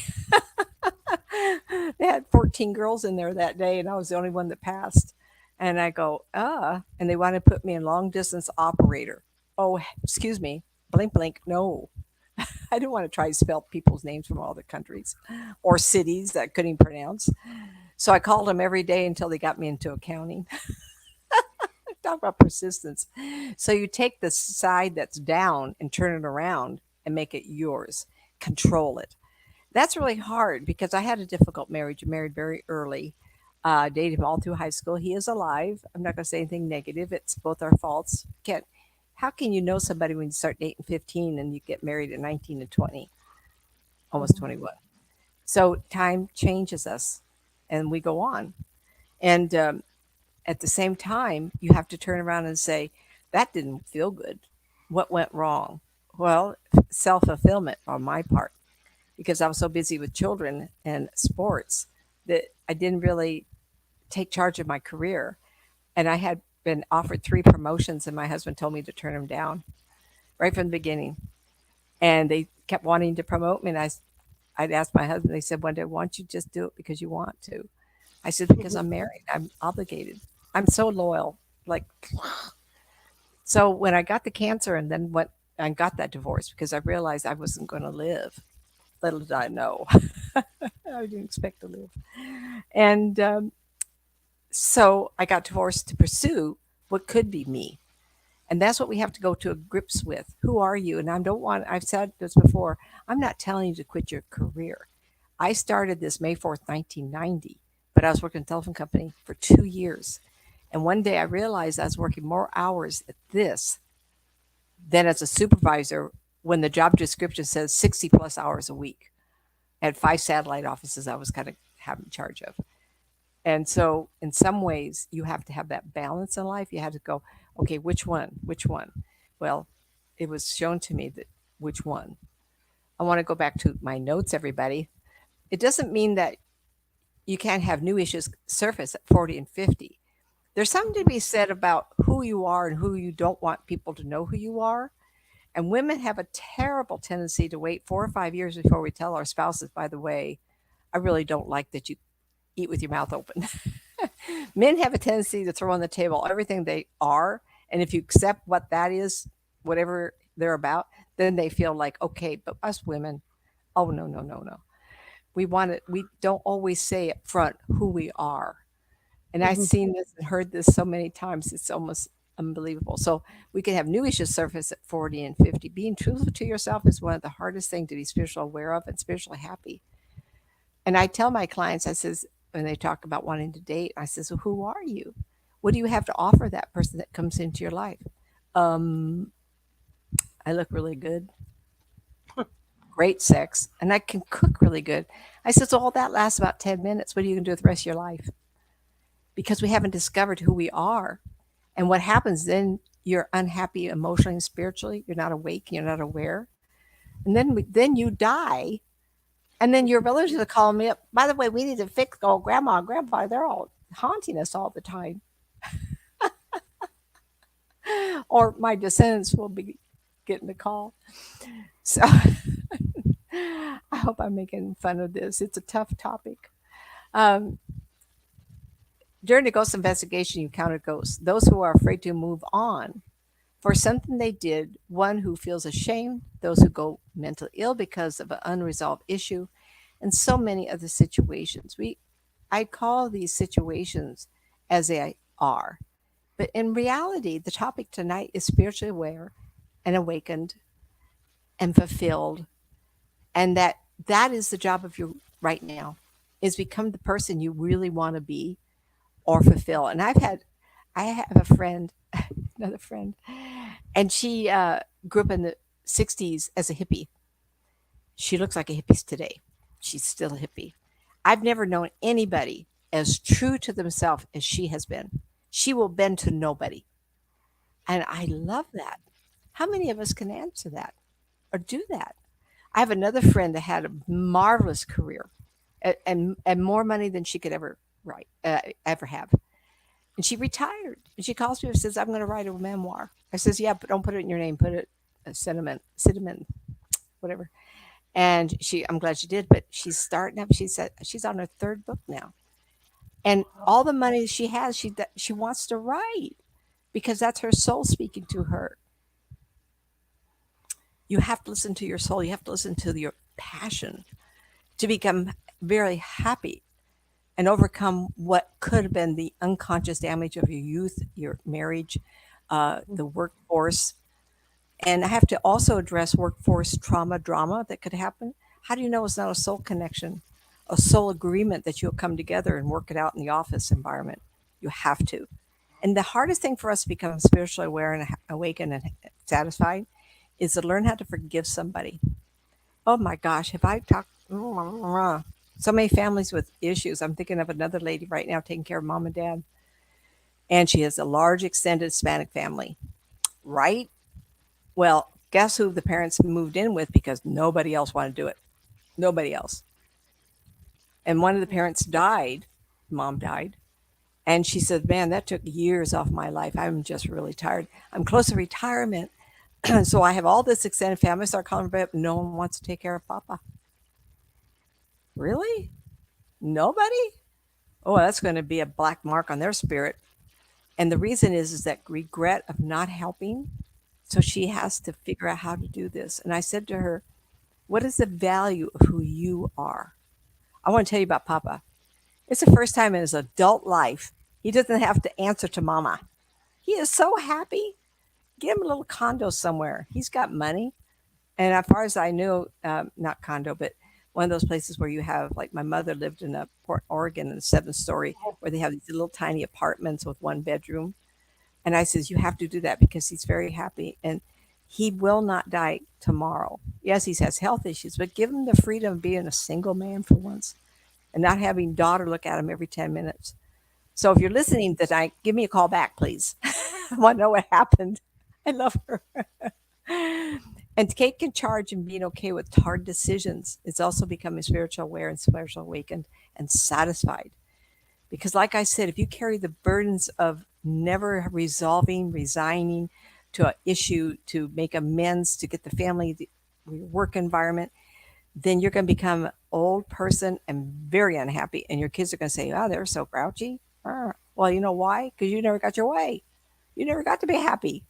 They had 14 girls in there that day, and I was the only one that passed. And I go, and they want to put me in long distance operator. Oh, excuse me, blink, blink, no. I didn't want to try to spell people's names from all the countries or cities that I couldn't pronounce. So I called them every day until they got me into accounting. Talk about persistence. So you take the side that's down and turn it around and make it yours. Control it. That's really hard because I had a difficult marriage. I married very early. Dated him all through high school. He is alive. I'm not going to say anything negative. It's both our faults. Can't. How can you know somebody when you start dating 15 and you get married at 19 and 20? almost 21. So time changes us and we go on. And at the same time, you have to turn around and say, that didn't feel good. What went wrong? Well, self fulfillment on my part, because I was so busy with children and sports that I didn't really take charge of my career. And I had been offered 3 promotions, and my husband told me to turn them down right from the beginning. And they kept wanting to promote me. And I'd asked my husband, they said one day, why don't you just do it because you want to? I said, because I'm married, I'm obligated. I'm so loyal. Like, so when I got the cancer and then went and got that divorce because I realized I wasn't going to live, little did I know. I didn't expect to live. And so I got divorced to pursue what could be me. And that's what we have to go to grips with. Who are you? And I don't want, I've said this before, I'm not telling you to quit your career. I started this May 4th, 1990, but I was working in a telephone company for 2 years. And one day I realized I was working more hours at this than as a supervisor when the job description says 60 plus hours a week. I had 5 satellite offices I was kind of having charge of. And so, in some ways, you have to have that balance in life. You have to go, okay, which one? Which one? Well, it was shown to me that which one. I want to go back to my notes, everybody. It doesn't mean that you can't have new issues surface at 40 and 50. There's something to be said about who you are and who you don't want people to know who you are. And women have a terrible tendency to wait 4 or 5 years before we tell our spouses, by the way, I really don't like that you eat with your mouth open. Men have a tendency to throw on the table everything they are. And if you accept what that is, whatever they're about, then they feel like, okay, but us women, oh, no, no, no, no. We don't always say up front who we are. And I've seen this and heard this so many times, it's almost unbelievable. So we can have new issues surface at 40 and 50. Being truthful to yourself is one of the hardest things to be spiritually aware of and spiritually happy. And I tell my clients, I says, when they talk about wanting to date, I says, well, who are you? What do you have to offer that person that comes into your life? Um, I look really good, great sex, and I can cook really good. I said, so all that lasts about 10 minutes. What are you going to do with the rest of your life? Because we haven't discovered who we are. And what happens then, you're unhappy emotionally and spiritually. You're not awake. You're not aware. And then you die. And then your relatives will call me up. By the way, we need to fix old grandma and grandpa. They're all haunting us all the time. Or my descendants will be getting the call. So I hope I'm making fun of this. It's a tough topic. Um, During the ghost investigation, you encounter ghosts, those who are afraid to move on for something they did, one who feels ashamed, those who go mentally ill because of an unresolved issue, and so many other situations. I call these situations as they are. But in reality, the topic tonight is spiritually aware and awakened and fulfilled, and that is the job of you right now, is become the person you really want to be or fulfill. And I have a friend, another friend, and she grew up in the 60s as a hippie. She looks like a hippie today. She's still a hippie. I've never known anybody as true to themselves as she has been. She will bend to nobody. And I love that. How many of us can answer that or do that? I have another friend that had a marvelous career and more money than she could ever have. And she retired. And she calls me and says, I'm going to write a memoir. I says, yeah, but don't put it in your name. Put it cinnamon, whatever. And I'm glad she did, but she's starting up. She said she's on her 3rd book now. And all the money she has, she wants to write because that's her soul speaking to her. You have to listen to your soul. You have to listen to your passion to become very happy and overcome what could have been the unconscious damage of your youth, your marriage, the workforce. And I have to also address workforce trauma, drama that could happen. How do you know it's not a soul connection, a soul agreement that you'll come together and work it out in the office environment? You have to. And the hardest thing for us to become spiritually aware and awakened and satisfied is to learn how to forgive somebody. Oh my gosh, have I talked so many families with issues? I'm thinking of another lady right now taking care of mom and dad, and she has a large extended Hispanic family, right? Well, guess who the parents moved in with because nobody else wanted to do it. Nobody else. And one of the parents died, mom died. And she said, "Man, that took years off my life. I'm just really tired. I'm close to retirement. So I have all this extended family. I start calling her, but no one wants to take care of Papa." Really? Nobody? Oh, that's going to be a black mark on their spirit. And the reason is that regret of not helping. So she has to figure out how to do this. And I said to her, "What is the value of who you are?" I want to tell you about Papa. It's the first time in his adult life he doesn't have to answer to Mama. He is so happy. Get him a little condo somewhere. He's got money. And as far as I knew, not condo, but one of those places where you have, like my mother lived in a Port Oregon in a 7 story where they have these little tiny apartments with one bedroom. And I says, "You have to do that because he's very happy and he will not die tomorrow. Yes, he has health issues, but give him the freedom of being a single man for once and not having daughter look at him every 10 minutes." So if you're listening tonight, give me a call back, please. I want to know what happened. I love her. And taking charge and being okay with hard decisions is also becoming spiritual aware and spiritual awakened and satisfied. Because, like I said, if you carry the burdens of never resolving, resigning to an issue, to make amends, to get the family, the work environment, then you're going to become an old person and very unhappy. And your kids are going to say, "Oh, they're so grouchy." Well, you know why? Because you never got your way. You never got to be happy.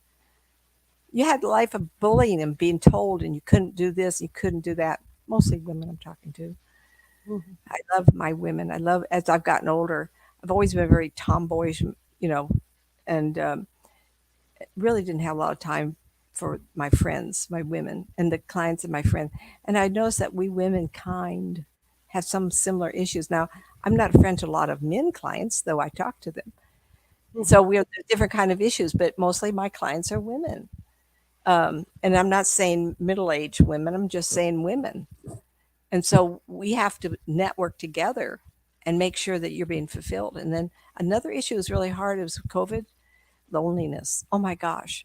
You had a life of bullying and being told, and you couldn't do this, you couldn't do that. Mostly women I'm talking to. Mhm. I love my women. I love, as I've gotten older, I've always been very tomboyish, you know, and really didn't have a lot of time for my friends, my women, and the clients of my friend. And I noticed that we women kind have some similar issues. Now, I'm not a friend to a lot of men clients, though I talk to them. Mhm. So we have different kind of issues, but mostly my clients are women. And I'm not saying middle-aged women, I'm just saying women. And so we have to network together and make sure that you're being fulfilled. And then another issue is really hard is COVID, loneliness. Oh my gosh.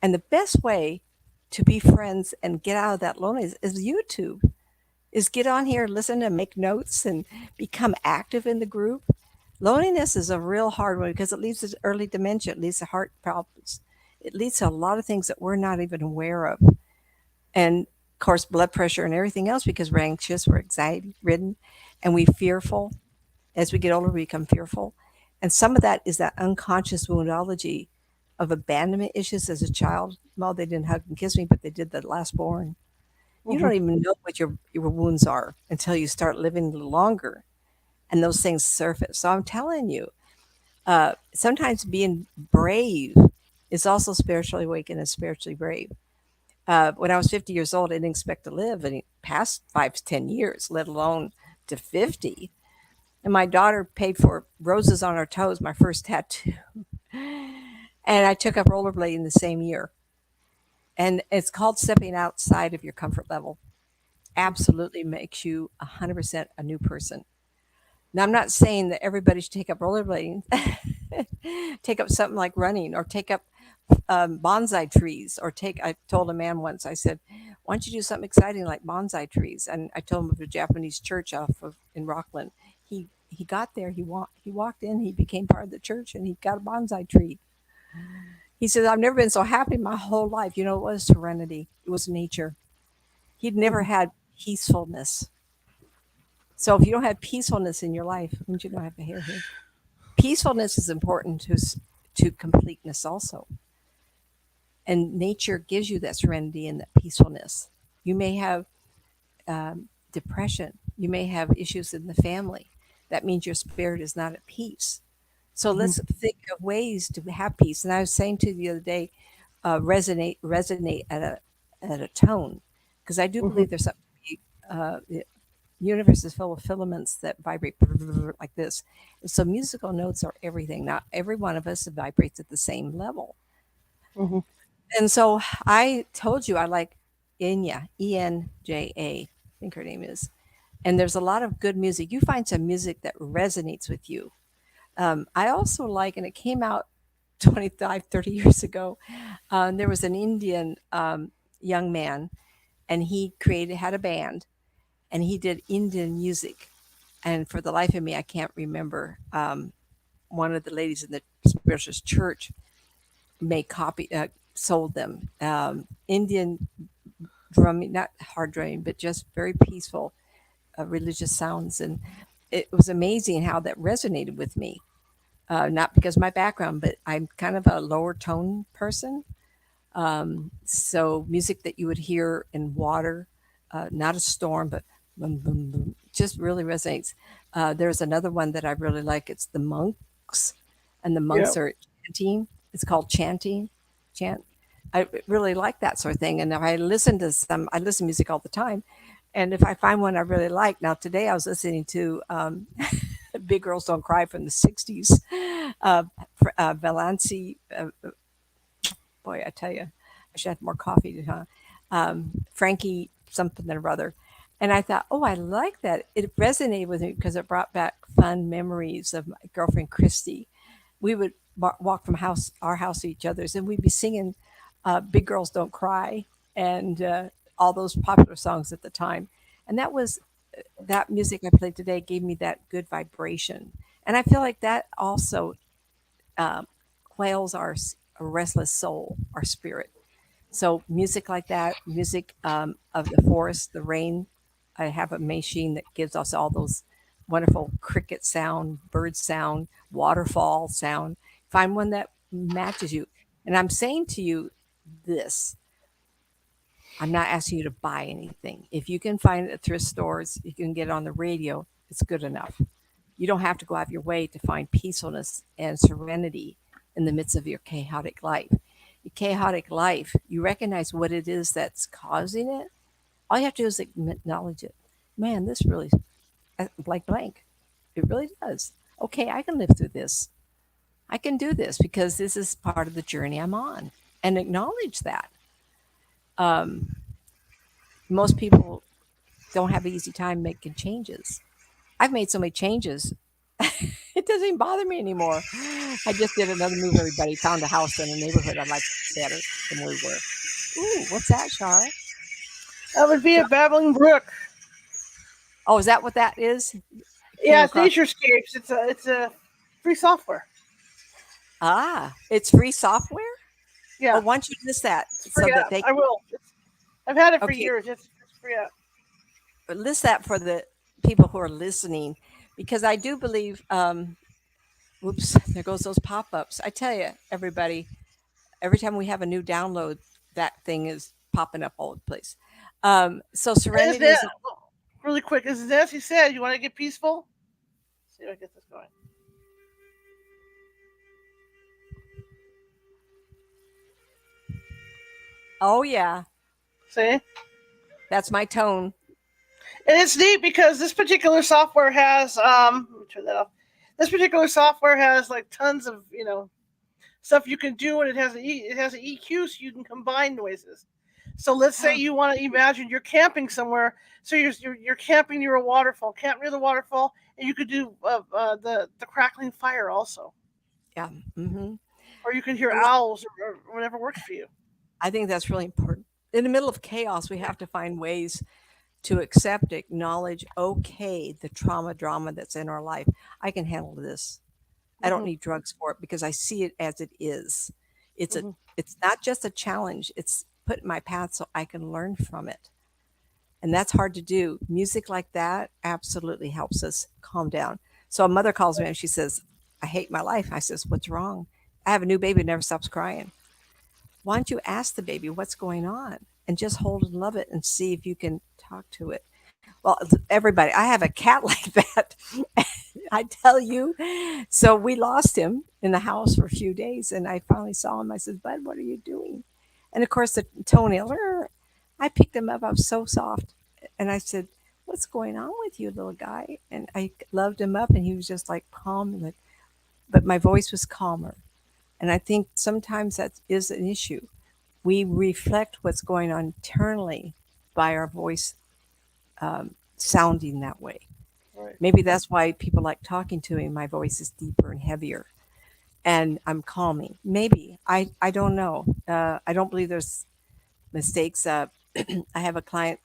And the best way to be friends and get out of that loneliness is YouTube. Is get on here, listen and make notes and become active in the group. Loneliness is a real hard one because it leads to early dementia, it leads to heart problems. It leads to a lot of things that we're not even aware of. And of course, blood pressure and everything else because we're anxious, we're anxiety ridden, and we fearful. As we get older, we become fearful. And some of that is that unconscious woundology of abandonment issues as a child. Well, they didn't hug and kiss me, but they did the last born. You Mhm. don't even know what your wounds are until you start living a little longer and those things surface. So I'm telling you, sometimes being brave is also spiritually awakened and spiritually brave. When I was 50 years old, I didn't expect to live any past 5 to 10 years, let alone to 50. And my daughter paid for roses on her toes, my first tattoo. And I took up rollerblading the same year. And it's called stepping outside of your comfort level. Absolutely makes you 100% a new person. Now, I'm not saying that everybody should take up rollerblading, take up something like running, or take up bonsai trees, or take. I told a man once, I said, "Why don't you do something exciting like bonsai trees?" And I told him of a Japanese church off of in Rockland. He got there. He walked in. He became part of the church, and he got a bonsai tree. He said, "I've never been so happy in my whole life." You know, it was serenity. It was nature. He'd never Mhm. had peacefulness. So if you don't have peacefulness in your life, and you don't have a hair here, peacefulness is important to completeness also. And nature gives you that serenity and that peacefulness. You may have depression. You may have issues in the family. That means your spirit is not at peace. So Mhm. let's think of ways to have peace. And I was saying to you the other day, resonate at a tone, because I do Mhm. believe there's something. The universe is full of filaments that vibrate like this. And so musical notes are everything. Not every one of us vibrates at the same level. Mhm. And so I told you I like Enya, Enja, I think her name is. And there's a lot of good music. You find some music that resonates with you. I also like, and it came out 25, 30 years ago. There was an Indian young man, and he had a band, and he did Indian music. And for the life of me, I can't remember. One of the ladies in the spiritualist church sold them Indian drumming, not hard drumming, but just very peaceful religious sounds. And it was amazing how that resonated with me. Not because of my background, but I'm kind of a lower tone person. So music that you would hear in water, not a storm, but boom, boom, boom, just really resonates. There's another one that I really like. It's the monks, and the Yeah. monks are chanting. It's called chanting, chant. I really like that sort of thing. And if I listen to music all the time. And if I find one I really like, now today I was listening to Big Girls Don't Cry from the 60s, Valanci, boy, I tell you, I should have more coffee, huh? Frankie something or other. And I thought, oh, I like that. It resonated with me because it brought back fun memories of my girlfriend Christy. We would walk from our house to each other's, and we'd be singing "Big Girls Don't Cry" and all those popular songs at the time. And that music I played today gave me that good vibration. And I feel like that also uh, quells our restless soul, our spirit. So music like that, music of the forest, the rain. I have a machine that gives us all those wonderful cricket sound, bird sound, waterfall sound. Find one that matches you. And I'm saying to you this, I'm not asking you to buy anything. If you can find it at thrift stores, you can get it on the radio, it's good enough. You don't have to go out of your way to find peacefulness and serenity in the midst of your chaotic life. Your chaotic life, you recognize what it is that's causing it. All you have to do is acknowledge it. Man, this really, blank, blank. It really does. Okay, I can live through this. I can do this because this is part of the journey I'm on. And acknowledge that. Um, Most people don't have an easy time making changes. I've made so many changes. It doesn't even bother me anymore. I just did another move, everybody. Found a house in a neighborhood I like better than we were. Ooh, what's that, Shar? That would be a Shar? babbling brook. Oh, is that what that is? It came Yeah, it's across. Naturescapes. It's a free software. Ah, it's free software? Oh, Yeah, why don't you list that it's a so free that app. they I will. I've had it for okay, years. It's free app. list that for the people who are listening because I do believe whoops, there goes those pop-ups. I tell you, everybody, every time we have a new download, that thing is popping up all over the place. So And as serenity is really quick, as Nancy said, you want to get peaceful. Let's see if I get this going. oh yeah, See? that's my tone. And it's neat because this particular software has let me turn that off. This particular software has like tons of stuff you can do, and it has an EQ, so you can combine noises. So let's say you want to imagine you're camping somewhere. So you're camping near a waterfall, camp near the waterfall, and you could do the crackling fire also, Yeah. Hmm. or you can hear owls or whatever works for you. I think that's really important. In the middle of chaos, we have to find ways to accept, acknowledge, okay, the trauma, drama that's in our life. I can handle this. I don't Hmm. need drugs for it because I see it as it is. It's a Hmm. it's not just a challenge. It's put in my path so I can learn from it. And that's hard to do. Music like that absolutely helps us calm down. So a mother calls me and she says, I hate my life. I says, what's wrong? I have a new baby that never stops crying. Why don't you ask the baby what's going on and just hold and love it and see if you can talk to it? Well, everybody, I have a cat like that. I tell you. So we lost him in the house for a few days, and I finally saw him. I said, Bud, what are you doing? And of course, the toenail, I picked him up. I was so soft. And I said, what's going on with you, little guy? And I loved him up, and he was just like calm. But my voice was calmer. And I think sometimes that is an issue. We reflect what's going on internally by our voice sounding that way. Right. Maybe that's why people like talking to me. My voice is deeper and heavier, and I'm calming. Maybe I don't know. I don't believe there's mistakes. I have a client,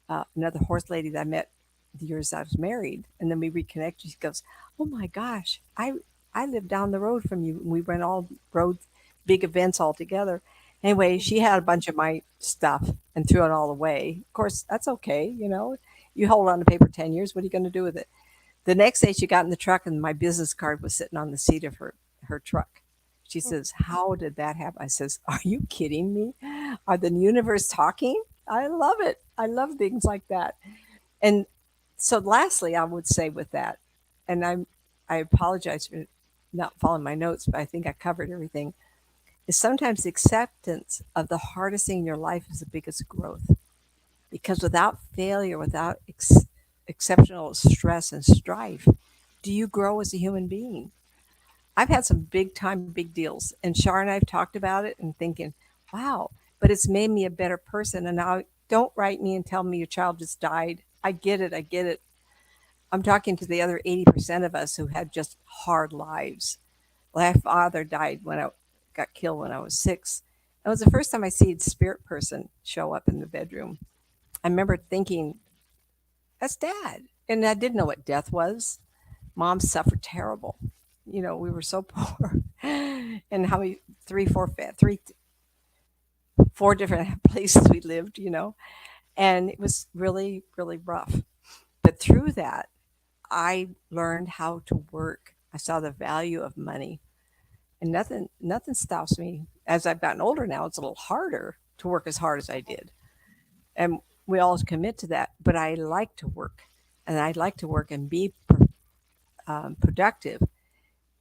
another horse lady that I met the years I was married, and then we reconnected. She goes, "Oh my gosh, I live down the road from you. We went all road big events all together." Anyway, she had a bunch of my stuff and threw it all away. Of course, that's okay. You hold on to paper 10 years. What are you going to do with it? The next day, she got in the truck, and my business card was sitting on the seat of her truck. She says, "How did that happen?" I says, "Are you kidding me? Are the universe talking?" I love it. I love things like that. And so, lastly, I would say with that, and I apologize for not following my notes, but I think I covered everything. Is sometimes the acceptance of the hardest thing in your life is the biggest growth, because without failure, without exceptional stress and strife, do you grow as a human being? I've had some big time big deals, and Shar and I've talked about it and thinking, wow, but it's made me a better person. And now don't write me and tell me your child just died. I get it. I get it. I'm talking to the other 80% of us who had just hard lives. My father died when I got killed when I was 6. It was the first time I see a spirit person show up in the bedroom. I remember thinking, that's dad. And I didn't know what death was. Mom suffered terrible. We were so poor. And how we, three, 4 different places we lived. And it was really, really rough. But through that, I learned how to work. I saw the value of money, and nothing stops me. As I've gotten older now, it's a little harder to work as hard as I did, and we all commit to that. But I like to work, and I like to work and be productive,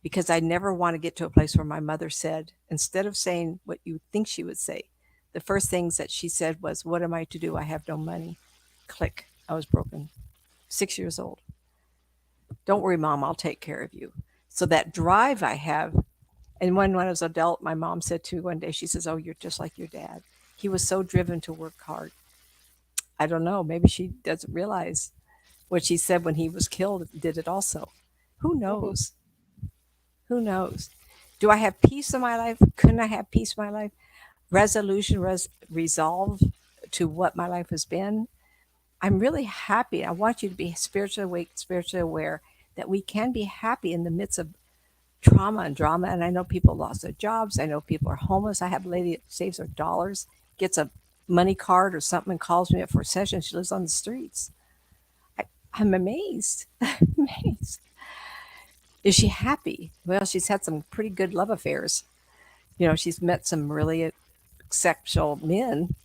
because I never want to get to a place where my mother said, instead of saying what you think she would say, the first things that she said was, "What am I to do? I have no money." Click. I was broken. 6 years old. "Don't worry, mom, I'll take care of you." So that drive I have, and when I was adult, my mom said to me one day, she says, "Oh, you're just like your dad. He was so driven to work hard." I don't know. Maybe she doesn't realize what she said when he was killed did it also. Who Mhm. knows? Who knows? Do I have peace in my life? Couldn't I have peace in my life? Resolution, resolve to what my life has been. I'm really happy. I want you to be spiritually awake, spiritually aware that we can be happy in the midst of trauma and drama. And I know people lost their jobs. I know people are homeless. I have a lady that saves her dollars, gets a money card or something, and calls me up for a session. She lives on the streets. I, I'm amazed. Amazed. Is she happy? Well, she's had some pretty good love affairs. She's met some really exceptional men.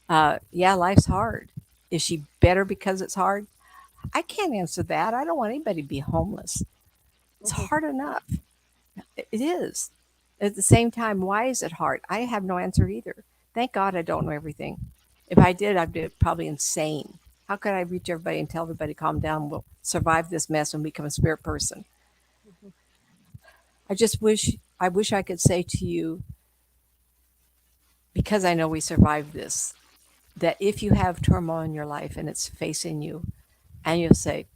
Yeah, life's hard. Is she better because it's hard? I can't answer that. I don't want anybody to be homeless. It's Mhm. hard enough. It is. At the same time, why is it hard? I have no answer either. Thank God I don't know everything. If I did, I'd be probably insane. How could I reach everybody and tell everybody, calm down, we'll survive this mess and become a spirit person? Mhm. I wish I could say to you, because I know we survived this, that if you have turmoil in your life and it's facing you, and you'll say,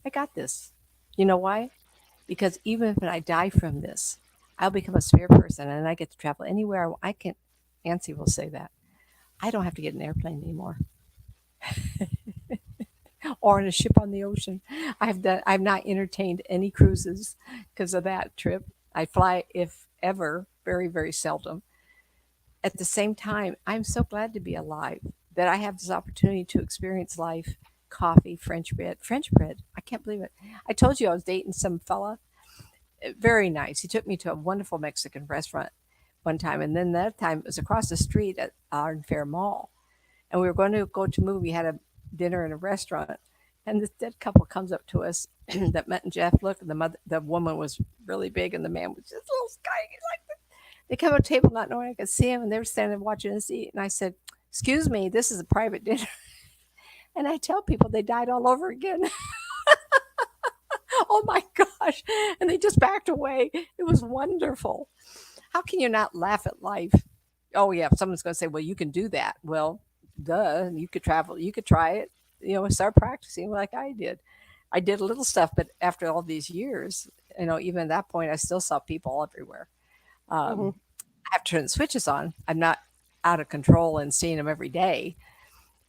I got this. You know why? Because even if I die from this, I'll become a spirit person and I get to travel anywhere I can. Nancy will say that. I don't have to get an airplane anymore or on a ship on the ocean. I've not entertained any cruises because of that trip. I fly, if ever, very, very seldom. At the same time, I'm so glad to be alive that I have this opportunity to experience life. Coffee, French bread. French bread. I can't believe it. I told you I was dating some fella. Very nice. He took me to a wonderful Mexican restaurant one time, and then that time it was across the street at Iron Fair Mall, and we were going to go to a movie. We had a dinner in a restaurant, and this dead couple comes up to us that Matt and Jeff look, and the woman was really big, and the man was just a little sky. Like they come to a table not knowing I could see him, and they were standing watching us eat, and I said, "Excuse me, this is a private dinner." And I tell people they died all over again. Oh my gosh. And they just backed away. It was wonderful. How can you not laugh at life? Oh yeah, someone's going to say, "Well, you can do that." Well, duh, you could travel, you could try it, and start practicing like I did. I did a little stuff, but after all these years, even at that point, I still saw people everywhere. Hmm. I have to turn the switches on. I'm not out of control and seeing them every day,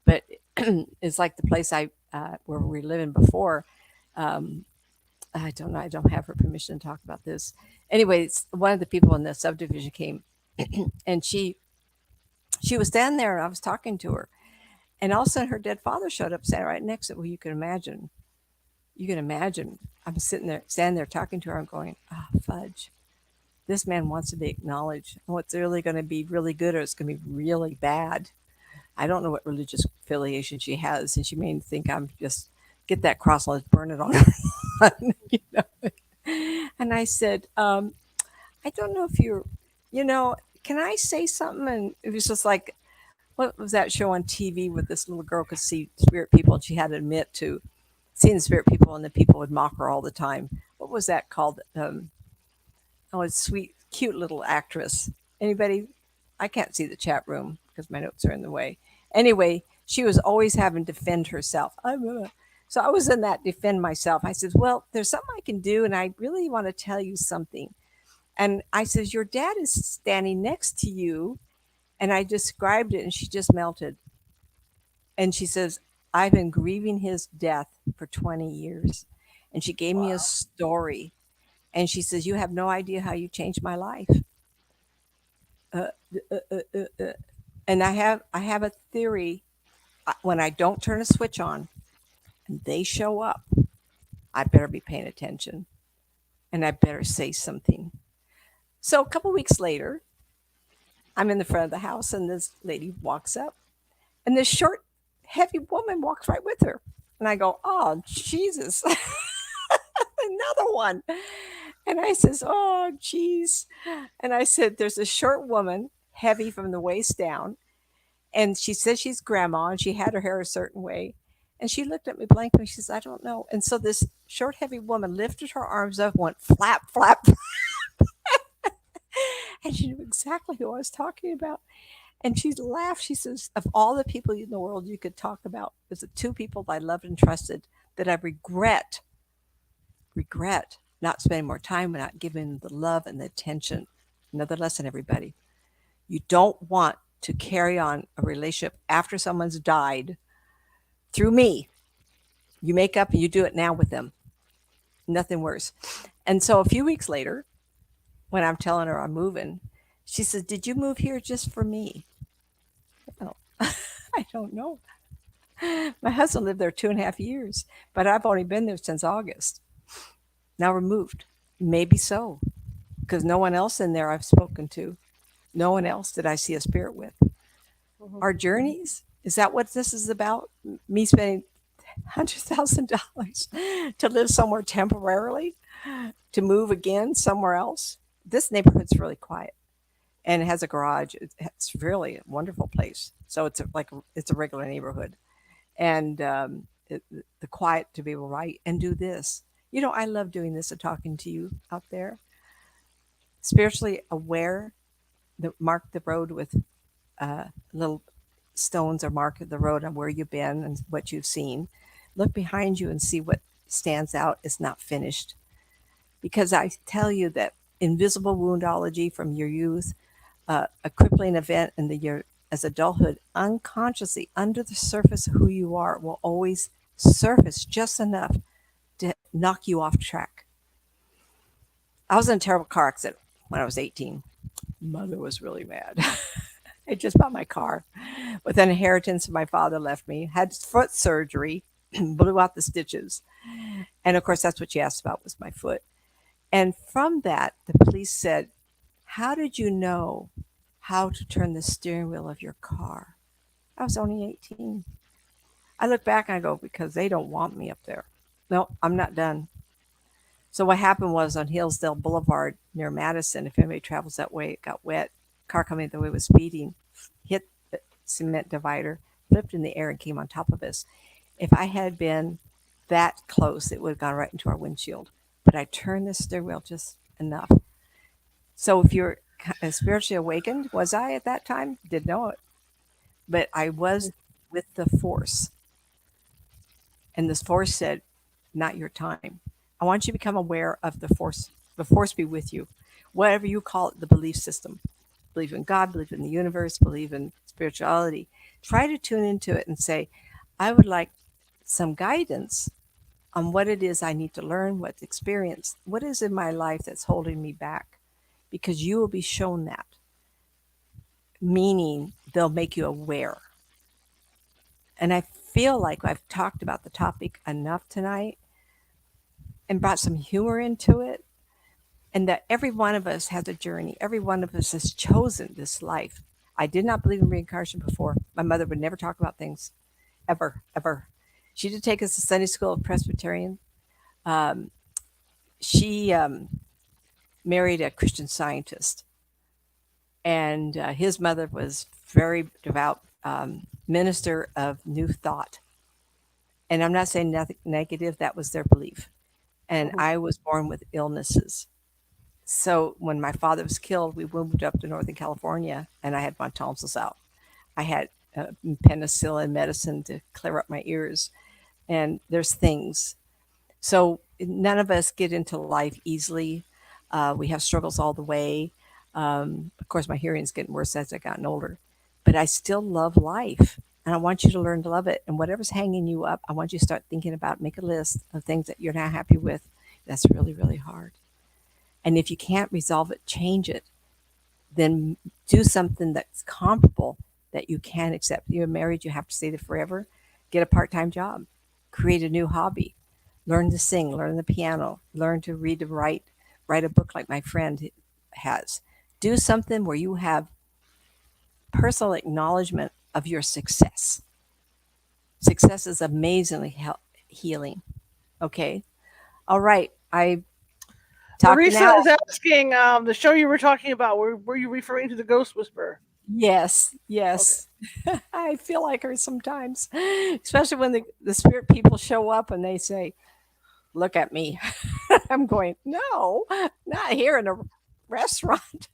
but it's like the place I where we were living before. Um, I don't know. I don't have her permission to talk about this. Anyways, one of the people in the subdivision came, and she was standing there, and I was talking to her, and all of a sudden her dead father showed up, standing right next to her. Well, you can imagine. I'm sitting there, standing there, talking to her. I'm going, oh, fudge. This man wants to be acknowledged. What's really going to be really good, or it's going to be really bad. I don't know what religious affiliation she has, and she may think I'm just get that cross, let's burn it on her lawn, And I said, I don't know if can I say something? And it was just like, what was that show on TV where this little girl could see spirit people and she had to admit to seeing the spirit people and the people would mock her all the time? What was that called? Oh, it's sweet, cute little actress. Anybody? I can't see the chat room because my notes are in the way. Anyway, she was always having to defend herself. So I was in that defend myself. I said, well, there's something I can do, and I really want to tell you something. And I says, your dad is standing next to you. And I described it, and she just melted. And she says, I've been grieving his death for 20 years. And she gave me a Wow. story. And she says, you have no idea how you changed my life. Uh, uh, uh, uh, uh. And I have a theory. When I don't turn a switch on and they show up, I better be paying attention and I better say something. So a couple weeks later, I'm in the front of the house and this lady walks up and this short, heavy woman walks right with her. And I go, oh, Jesus, another one. And I says, oh, geez. And I said, there's a short woman, heavy from the waist down. And she says she's grandma and she had her hair a certain way. And she looked at me blankly. She says, I don't know. And so this short, heavy woman lifted her arms up, went flap, flap. And she knew exactly who I was talking about. And she laughed. She says, of all the people in the world you could talk about, there's the two people I loved and trusted that I regret not spending more time and not giving the love and the attention. Another lesson, everybody. You don't want to carry on a relationship after someone's died through me. You make up and you do it now with them. Nothing worse. And so a few weeks later, when I'm telling her I'm moving, she says, did you move here just for me? Oh, I don't know. My husband lived there 2.5 years, but I've only been there since August. Now we're moved. Maybe so, because no one else in there I've spoken to. No one else did I see a spirit with. Hmm. Our journeys, is that what this is about? Me spending $100,000 to live somewhere temporarily, to move again somewhere else? This neighborhood's really quiet and it has a garage. It's really a wonderful place. So it's a regular neighborhood. And the quiet to be able to write and do this. I love doing this and talking to you out there. Spiritually aware, mark the road with little stones or mark the road on where you've been and what you've seen. Look behind you and see what stands out is not finished. Because I tell you that invisible woundology from your youth, a crippling event in the year as adulthood, unconsciously under the surface of who you are, will always surface just enough to knock you off track. I was in a terrible car accident when I was 18. Mother was really mad. I just bought my car with an inheritance my father left me, had foot surgery, blew out the stitches. And of course, that's what she asked about was my foot. And from that, the police said, how did you know how to turn the steering wheel of your car? I was only 18. I look back and I go, because they don't want me up there. No, I'm not done. So what happened was on Hillsdale Boulevard near Madison, if anybody travels that way, it got wet. Car coming the way was speeding, hit the cement divider, flipped in the air and came on top of us. If I had been that close, it would have gone right into our windshield. But I turned the steering wheel just enough. So if you're spiritually awakened. Was I at that time? Didn't know it, but I was with the force, and this force said, "Not your time. I want you to become aware of the force. The force be with you, whatever you call it, the belief system. Believe in God, believe in the universe, believe in spirituality. Try to tune into it and say, I would like some guidance on what it is I need to learn, what to experience, what is in my life that's holding me back, because you will be shown that." Meaning they'll make you aware. And I feel like I've talked about the topic enough tonight and brought some humor into it, and that every one of us has a journey. Every one of us has chosen this life. I did not believe in reincarnation before. My mother would never talk about things, ever, ever. She did take us to Sunday school, Presbyterian. Um, she married a Christian Scientist, and his mother was very devout minister of New Thought. And I'm not saying nothing negative; that was their belief. And Mhm. I was born with illnesses. So when my father was killed, we moved up to Northern California, and I had my tonsils out. I had penicillin medicine to clear up my ears, and there's things. So none of us get into life easily. We have struggles all the way. Of course, my hearing is getting worse as I've gotten older, but I still love life. And I want you to learn to love it. And whatever's hanging you up, I want you to start thinking about, make a list of things that you're not happy with. That's really, really hard. And if you can't resolve it, change it. Then do something that's comparable that you can accept. You're married, you have to stay there forever. Get a part time job, create a new hobby, learn to sing, learn the piano, learn to read and write a book like my friend has. Do something where you have personal acknowledgement of your success. Success is amazingly healing. Okay. All right. I talked Marisa now. is asking the show you were talking about. Were you referring to the Ghost Whisperer? Yes, Okay. yes. I feel like her sometimes, especially when the spirit people show up and they say, "Look at me." I'm going, "No, not here in a restaurant."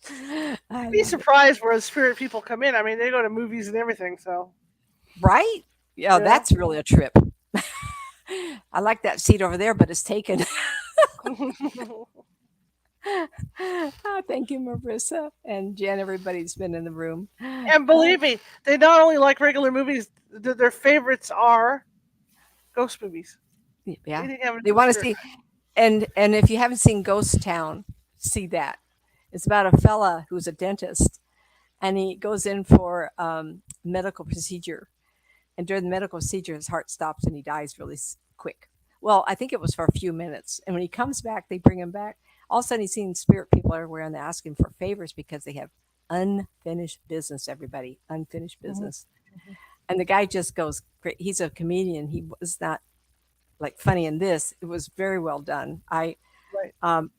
I Be love it. surprised where spirit people come in. I mean, they go to movies and everything. So Right? Yeah, yeah. that's really a trip. I like that seat over there, but it's taken. Oh, thank you, Marissa and Jen. Everybody's been in the room. And believe me, they not only like regular movies, their favorites are ghost movies. Yeah, Anything having to they do with want to spirit. see. And if you haven't seen Ghost Town, see that. It's about a fella who's a dentist, and he goes in for medical procedure. And during the medical procedure, his heart stops and he dies really quick. Well, I think it was for a few minutes. And when he comes back, they bring him back. All of a sudden, he's seeing spirit people everywhere, and they ask him for favors because they have unfinished business. Everybody, unfinished Mhm, business. And the guy just goes. He's a comedian. He was not like funny in this. It was very well done. right.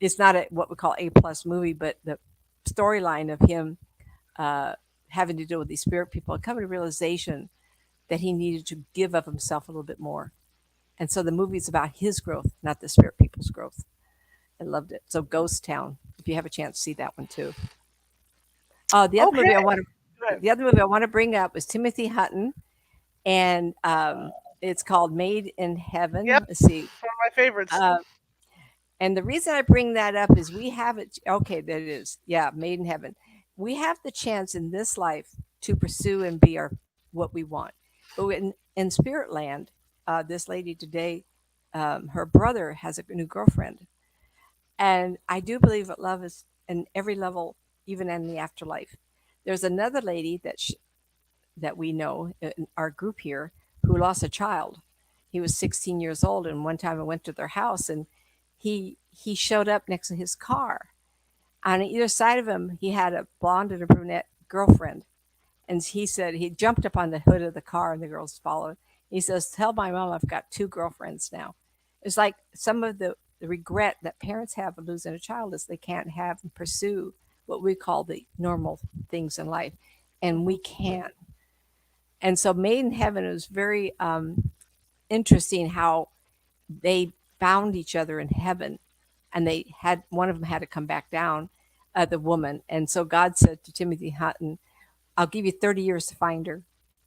It's not a what we call A+ movie, but the storyline of him uh, having to deal with these spirit people and coming to realization that he needed to give of himself a little bit more. And so the movie's about his growth, not the spirit people's growth. I loved it. So Ghost Town, if you have a chance, see that one too. The other Okay. movie I want Good. the other movie I want to bring up is Timothy Hutton, and it's called Made in Yep. Heaven. Let's see. One of my favorites. Uh, And the reason I bring that up is we have it. Okay, there it is. Yeah, made in heaven. We have the chance in this life to pursue and be our what we want. But in spirit land, this lady today, her brother has a new girlfriend, and I do believe that love is in every level, even in the afterlife. There's another lady that we know in our group here who lost a child. He was 16 years old, and one time I went to their house, and he showed up next to his car. On either side of him, he had a blonde and a brunette girlfriend. And he said he jumped up on the hood of the car, and the girls followed. He says, "Tell my mom I've got two girlfriends now." It's like some of the regret that parents have of losing a child is they can't have and pursue what we call the normal things in life, and we Mhm. can. And so Made in Heaven was very interesting how they found each other in heaven. and one of them had to come back down, the woman. And so God said to Timothy Hutton, I'll give you 30 years to find her.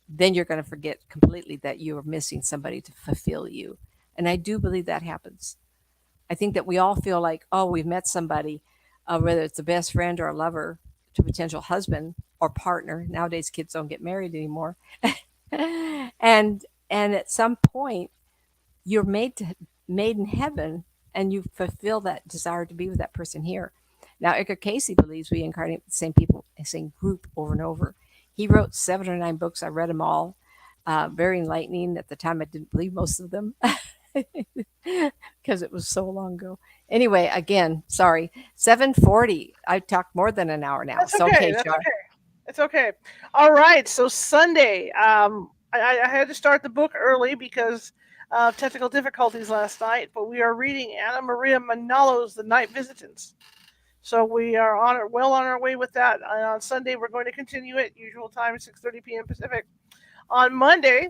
Then you're going to forget completely that you are missing somebody to fulfill you. And I do believe that happens. I think that we all feel like, oh, we've met somebody, whether it's a best friend or a lover, to potential husband or partner. Nowadays, kids don't get married anymore. and at some point, you're made in heaven, and you fulfill that desire to be with that person here. Now, Edgar Casey believes we incarnate with the same people, the same group over and over. He wrote 7 or 9 books. I read them all. Very enlightening. At the time, I didn't believe most of them because it was so long ago. Anyway, again, sorry. 7:40. I talked more than an hour now. That's So, okay. That's Char. okay. It's okay. All right. So Sunday, I had to start the book early because of technical difficulties last night, but we are reading Anna Maria Manalo's The Night Visitants. So we are well on our way with that. And on Sunday, we're going to continue it, usual time, 6:30 p.m. Pacific. On Monday,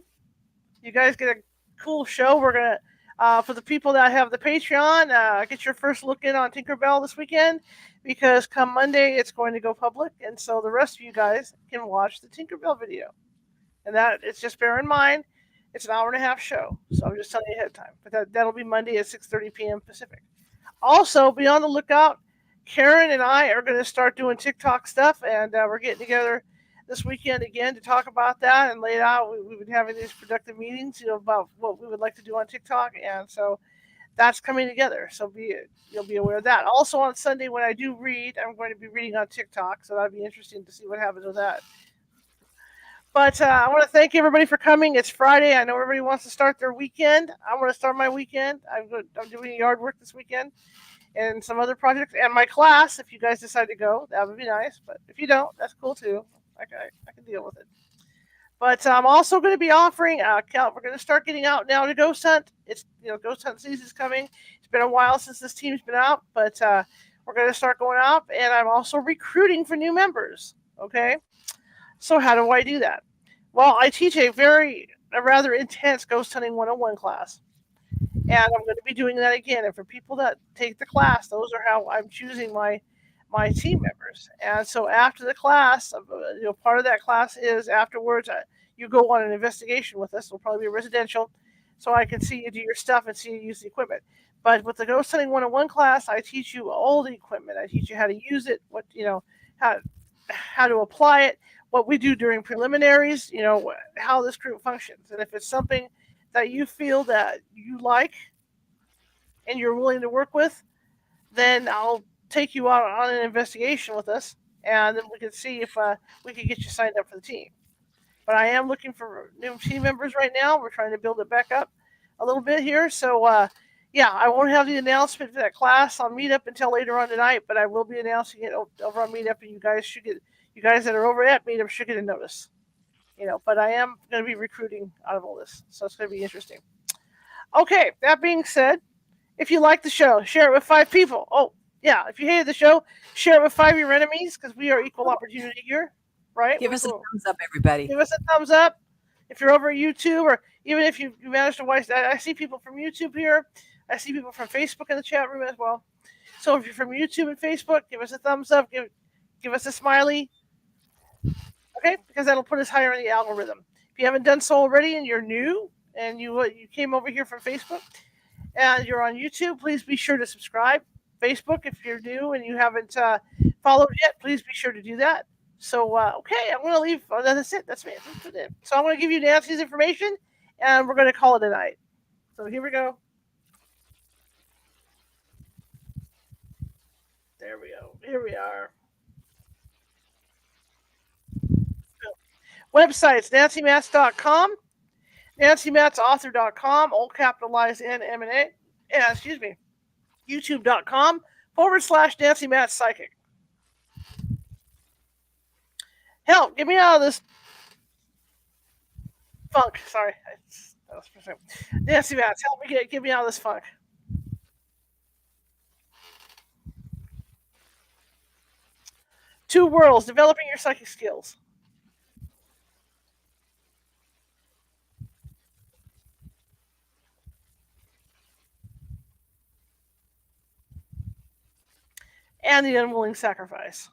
you guys get a cool show. We're going to, for the people that have the Patreon, get your first look in on Tinkerbell this weekend, because come Monday, it's going to go public. And so the rest of you guys can watch the Tinkerbell video. And that, it's just bear in mind, it's an hour-and-a-half show. So I'm just telling you ahead of time. But that'll be Monday at 6:30 p.m. Pacific. Also, be on the lookout. Karen and I are going to start doing TikTok stuff, and we're getting together this weekend again to talk about that and lay it out. We've been having these productive meetings, about what we would like to do on TikTok, and so that's coming together. So you'll be aware of that. Also on Sunday when I do read, I'm going to be reading on TikTok, so that'd be interesting to see what happens with that. But I want to thank everybody for coming. It's Friday. I know everybody wants to start their weekend. I want to start my weekend. I'm doing yard work this weekend and some other projects, and my class. If you guys decide to go, that would be nice. But if you don't, that's cool too. I can deal with it. But I'm also going to be offering. We're going to start getting out now to ghost hunt. It's ghost hunt season's coming. It's been a while since this team's been out, but we're going to start going out, and I'm also recruiting for new members. Okay, so how do I do that? Well, I teach a rather intense ghost hunting 101 class. And I'm going to be doing that again. And for people that take the class, those are how I'm choosing my team members. And so after the class, part of that class is afterwards, you go on an investigation with us. It'll probably be residential, so I can see you do your stuff and see you use the equipment. But with the Ghost Hunting 101 class, I teach you all the equipment. I teach you how to use it, how to apply it, what we do during preliminaries, how this group functions. And if it's something that you feel that you like and you're willing to work with, then I'll take you out on an investigation with us, and then we can see if we can get you signed up for the team. But I am looking for new team members right now. We're trying to build it back up a little bit here. So, I won't have the announcement for that class on Meetup until later on tonight, but I will be announcing it over on Meetup, and you guys that are over at Meetup should get a notice. But I am going to be recruiting out of all this, so it's going to be interesting. Okay, that being said, if you like the show, share it with 5 people. Oh, yeah, if you hated the show, share it with 5 of your enemies, because we are equal opportunity here, right? Give us a thumbs up, everybody. Give us a thumbs up. If you're over at YouTube, or even if you managed to watch that, I see people from YouTube here. I see people from Facebook in the chat room as well. So if you're from YouTube and Facebook, give us a thumbs up. Give us a smiley. Okay, because that'll put us higher in the algorithm. If you haven't done so already and you're new and you came over here from Facebook and you're on YouTube, please be sure to subscribe. Facebook, if you're new and you haven't followed yet, please be sure to do that. So, okay, I'm going to leave. Oh, that's it. That's me. So I'm going to give you Nancy's information, and we're going to call it a night. So here we go. There we go. Here we are. Websites, nancymatz.com, nancymatzauthor.com, all capitalized N-M-A. Yeah, excuse me. youtube.com/nancymatzpsychic. Help, get me out of this funk. Sorry. Nancy Matz, help me get me out of this funk. Two worlds, developing your psychic skills. and The Unwilling Sacrifice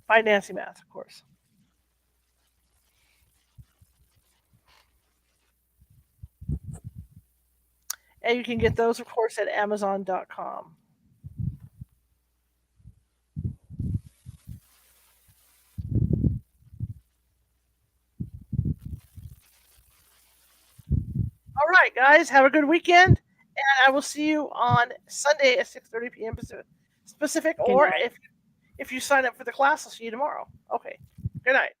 by Nancy Matz, of course. And you can get those, of course, at Amazon.com. All right, guys, have a good weekend, and I will see you on Sunday at 6:30 p.m. Pacific. Or if you sign up for the class, I'll see you tomorrow. Okay, good night.